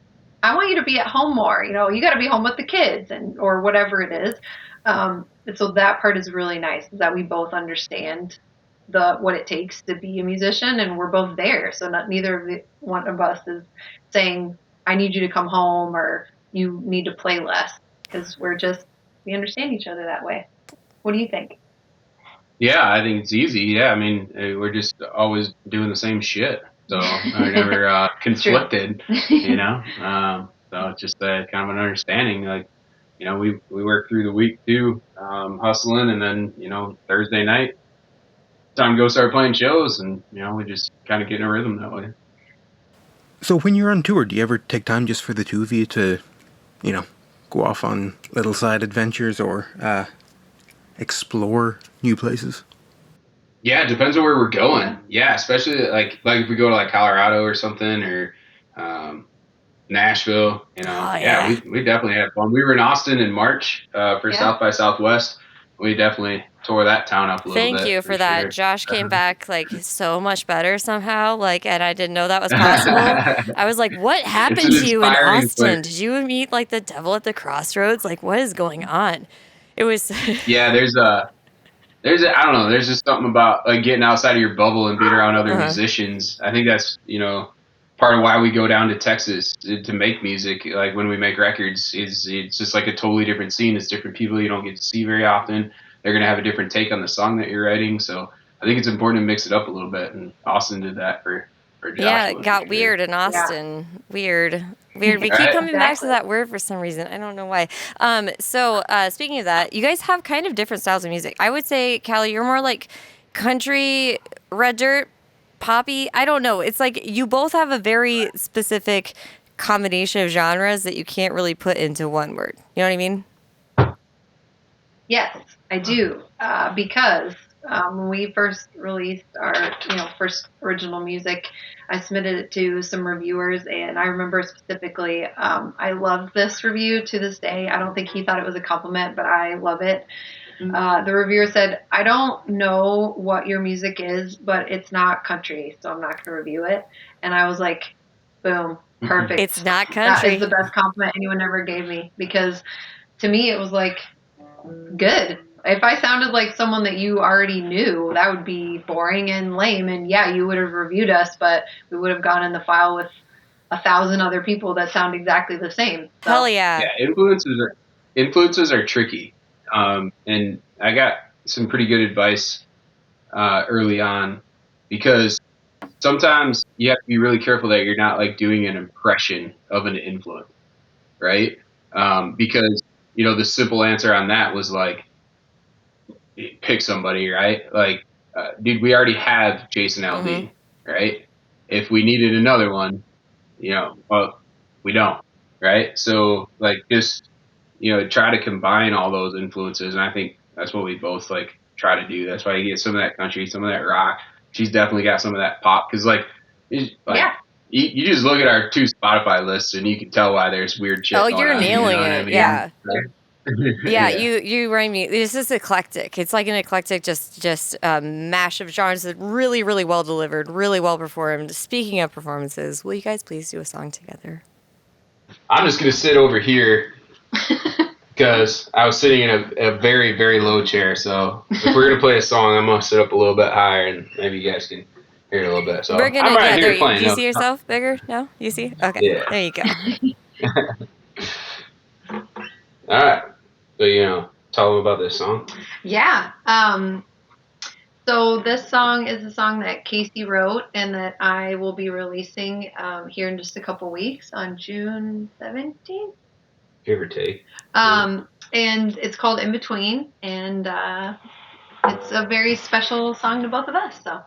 I want you to be at home more. You got to be home with the kids or whatever it is. And so that part is really nice, is that we both understand what it takes to be a musician, and we're both there. So neither one of us is saying, I need you to come home or you need to play less, because we understand each other that way. What do you think? Yeah, I think it's easy. Yeah, I mean, we're just always doing the same shit, so we're never conflicted, So it's just kind of an understanding. Like, we work through the week too, hustling, and then Thursday night, time to go start playing shows, and we just kind of get in a rhythm that way. So when you're on tour, do you ever take time just for the two of you to go off on little side adventures or explore new places? Yeah, it depends on where we're going. Yeah, especially like if we go to like Colorado or something or um, Nashville. Oh Yeah, yeah. we definitely had fun. We were in Austin in March for Yeah. South by Southwest. We definitely tore that town up a little Thank bit you for for that. sure. Josh came back like so much better somehow. Like, and I didn't know that was possible. I was like, what It's happened an to you in inspiring Austin? place. Did you meet like the devil at the crossroads? Like, what is going on? It was Yeah, I don't know. There's just something about like getting outside of your bubble and being around other uh musicians. I think that's part of why we go down to Texas to make music. Like when we make records, is it's just like a totally different scene. It's different people you don't get to see very often. They're gonna have a different take on the song that you're writing. So I think it's important to mix it up a little bit. And Austin did that for Yeah, it Joshua for got sure. weird in Austin. Weird. Weird. We All keep right. coming back to Exactly. that word for some reason. I don't know why. So speaking of that, you guys have kind of different styles of music. I would say, Callie, you're more like country, red dirt, poppy. I don't know. It's like you both have a very specific combination of genres that you can't really put into one word. You know what I mean? Yes, I do. Because when we first released our, first original music, I submitted it to some reviewers, and I remember specifically, I love this review to this day. I don't think he thought it was a compliment, but I love it. The reviewer said, "I don't know what your music is, but it's not country, so I'm not going to review it." And I was like, "Boom, perfect." It's not That is country. the best compliment anyone ever gave me, because to me it was like, good. If I sounded like someone that you already knew, that would be boring and lame. And yeah, you would have reviewed us, but we would have gone in the file with 1,000 other people that sound exactly the same. Hell So yeah. Yeah, influences are tricky. And I got some pretty good advice early on because sometimes you have to be really careful that you're not like doing an impression of an influence, right? Because the simple answer on that was like pick somebody, right? Like, dude, we already have Jason hmm Aldean, right? If we needed another one, well, we don't, right? So like just try to combine all those influences, and I think that's what we both like try to do. That's why you get some of that country, some of that rock. She's definitely got some of that pop because like yeah, you just look at our two Spotify lists and you can tell why there's weird Oh, shit going you're on. You know nailing what I it. mean? Yeah. sure. Yeah, Yeah. you remind me. This is eclectic. It's like an eclectic, just mash of genres that really, really well delivered, really well performed. Speaking of performances, will you guys please do a song together? I'm just gonna sit over here because I was sitting in a very, very low chair. So if we're gonna play a song, I'm gonna sit up a little bit higher, and maybe you guys can hear it a little bit. We're So I'm gonna, right yeah. There, here do playing. you No, see yourself bigger? No, you see? Okay, yeah. there you go. All right. So tell them about this song. Yeah. So this song is a song that Casey wrote and that I will be releasing here in just a couple weeks on June 17th. Give or take. And it's called In Between, and it's a very special song to both of us. So.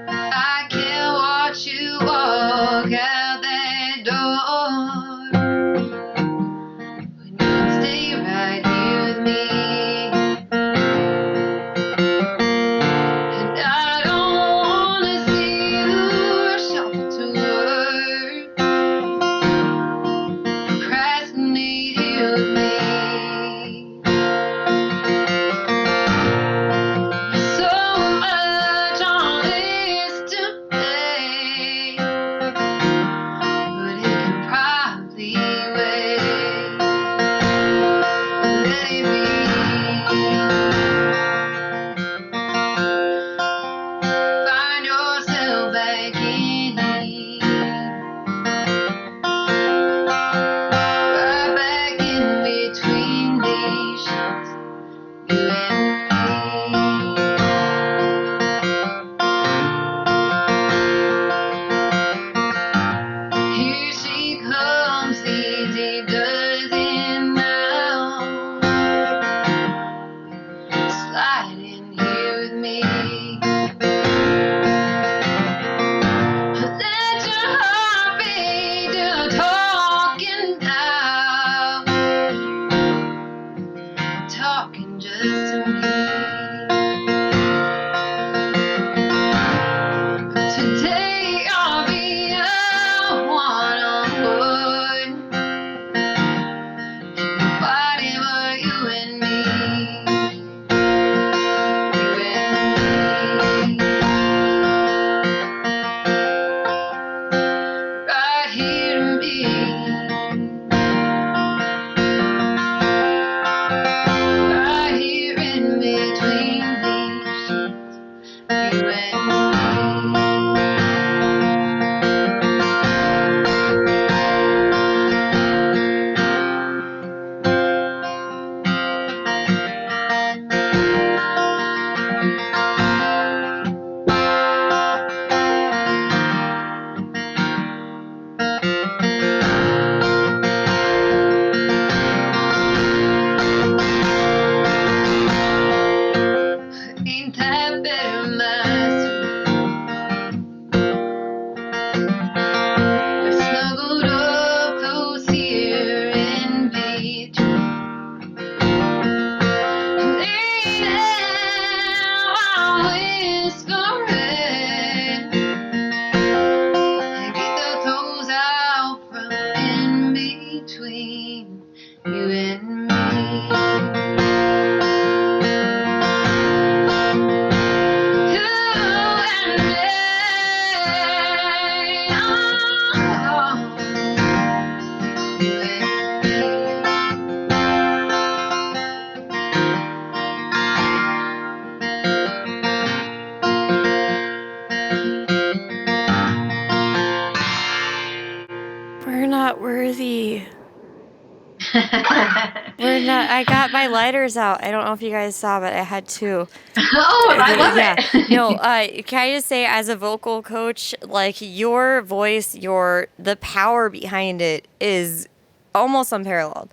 I can't watch you walk out that door. We're snuggled up close here in between. Lady, while whispering, get the toes out from in between you and me. You and me. You and We're not worthy. me. We're not. I got my lighters out. I don't know if you guys saw, but I had two. Oh, I love Yeah. it. No, can I just say, as a vocal coach, like your voice, the power behind it is almost unparalleled.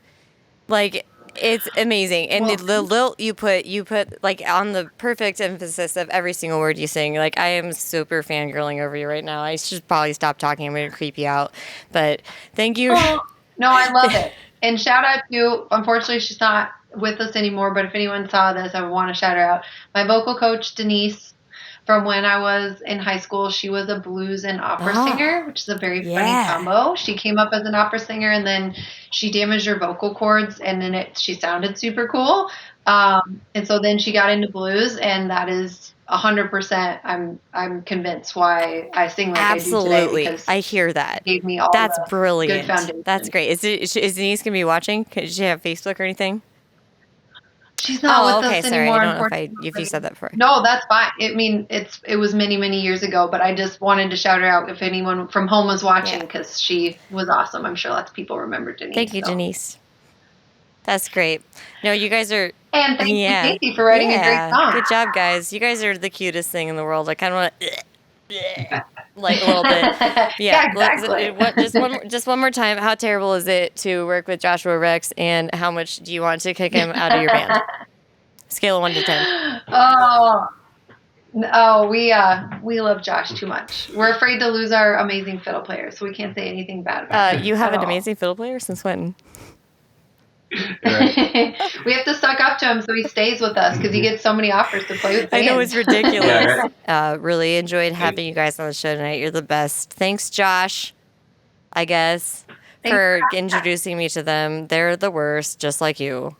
Like it's amazing, and the lilt you put like on the perfect emphasis of every single word you sing. Like I am super fangirling over you right now. I should probably stop talking. I'm gonna creep you out, but thank you. Oh, no, I love it. And shout out to, unfortunately, she's not with us anymore, but if anyone saw this, I would want to shout her out. My vocal coach, Denise, from when I was in high school, she was a blues and opera singer, which is a very funny combo. She came up as an opera singer, and then she damaged her vocal cords, and then she sounded super cool. And so then she got into blues, and that is 100%. I'm convinced why I sing like I do today, Absolutely, because I hear that. gave me all That's the brilliant. good foundation. That's great. Is Denise gonna be watching? Does she have Facebook or anything? She's not with okay. us Sorry, anymore. I don't know if you said that before. No, that's fine. I mean, it was many years ago, but I just wanted to shout her out if anyone from home was watching, because she was awesome. I'm sure lots of people remember Denise. Thank you, Denise. That's great. No, you guys are. And thank you, Casey, for writing a great song. Good job, guys. You guys are the cutest thing in the world. I kind of want to. Like a little bit. Yeah, exactly. Just one more time. How terrible is it to work with Joshua Rex, and how much do you want to kick him out of your band? Scale of 1 to 10. We love Josh too much. We're afraid to lose our amazing fiddle player, so we can't say anything bad about him. You have an amazing fiddle player? Since when? We have to suck up to him so he stays with us, because he gets so many offers to play with bands. I know, it's ridiculous. Really enjoyed having you guys on the show tonight. You're the best. Thanks, Josh, I guess, for introducing me to them. They're the worst, just like you.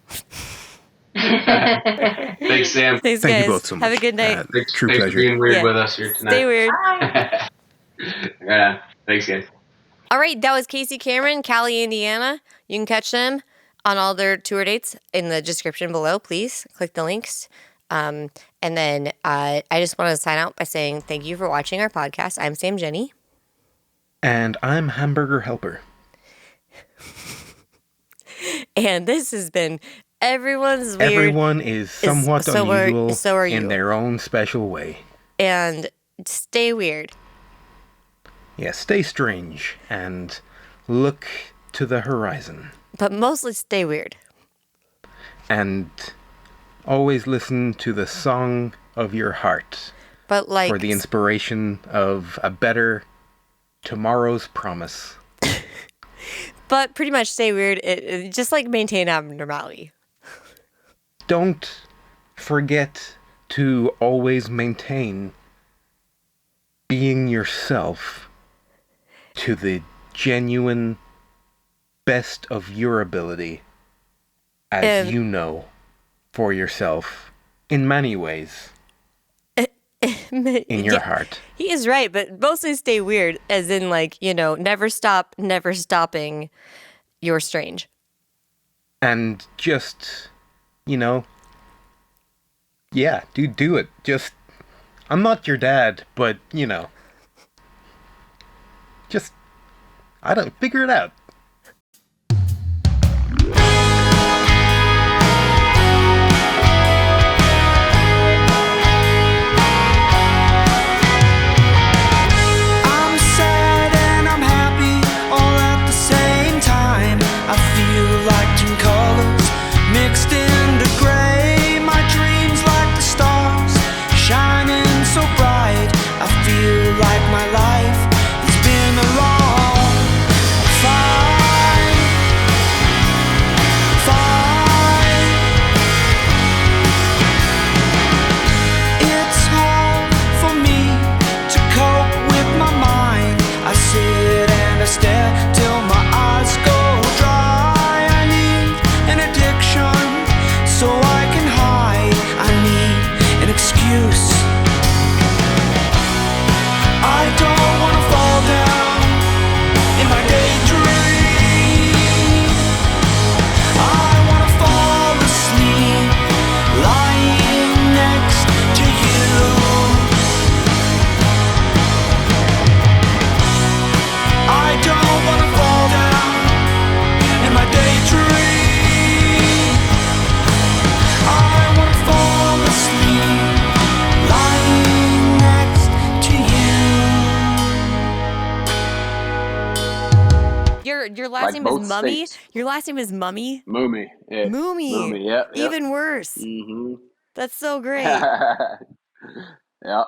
Thanks, Sam. Thanks, Thank guys. you both so much. Have a good night. True Thanks pleasure. for being weird with us here tonight. Stay weird. Yeah. Thanks, guys. All right, that was Casey Cameron, Cali, Indiana. You can catch them on all their tour dates in the description below. Please click the links. And then I just want to sign out by saying thank you for watching our podcast. I'm Sam Jenny. And I'm Hamburger Helper. And this has been Everyone's Weird. Everyone is somewhat unusual so are you. in their own special way. And stay weird. Yeah, stay strange and look to the horizon. But mostly stay weird. And always listen to the song of your heart. But like for the inspiration of a better tomorrow's promise. But pretty much stay weird. Just like maintain abnormality. Don't forget to always maintain being yourself to the genuine best of your ability as you know for yourself in many ways in your heart. He is right, but mostly stay weird as in like, never stopping you're strange. And just, do it. Just, I'm not your dad, but, just, I don't, figure it out. I'm sad and I'm happy all at the same time. I feel like two colors mixed into gray. My dreams like the stars shining so bright. I feel like my life has been stare till my eyes go dry. I need an addiction so I can hide. I need an excuse. I don't wanna fall down in my daydream. I wanna fall asleep lying next to you. I don't wanna fall down in my daydream. I wanna fall asleep lying next to you. Your last Like name both is Mummy? states. Your last name is Mummy? Moomy. Yeah. Moomy. Moomy. Yep. Yep. Even worse. Mm-hmm. That's so great. Yeah.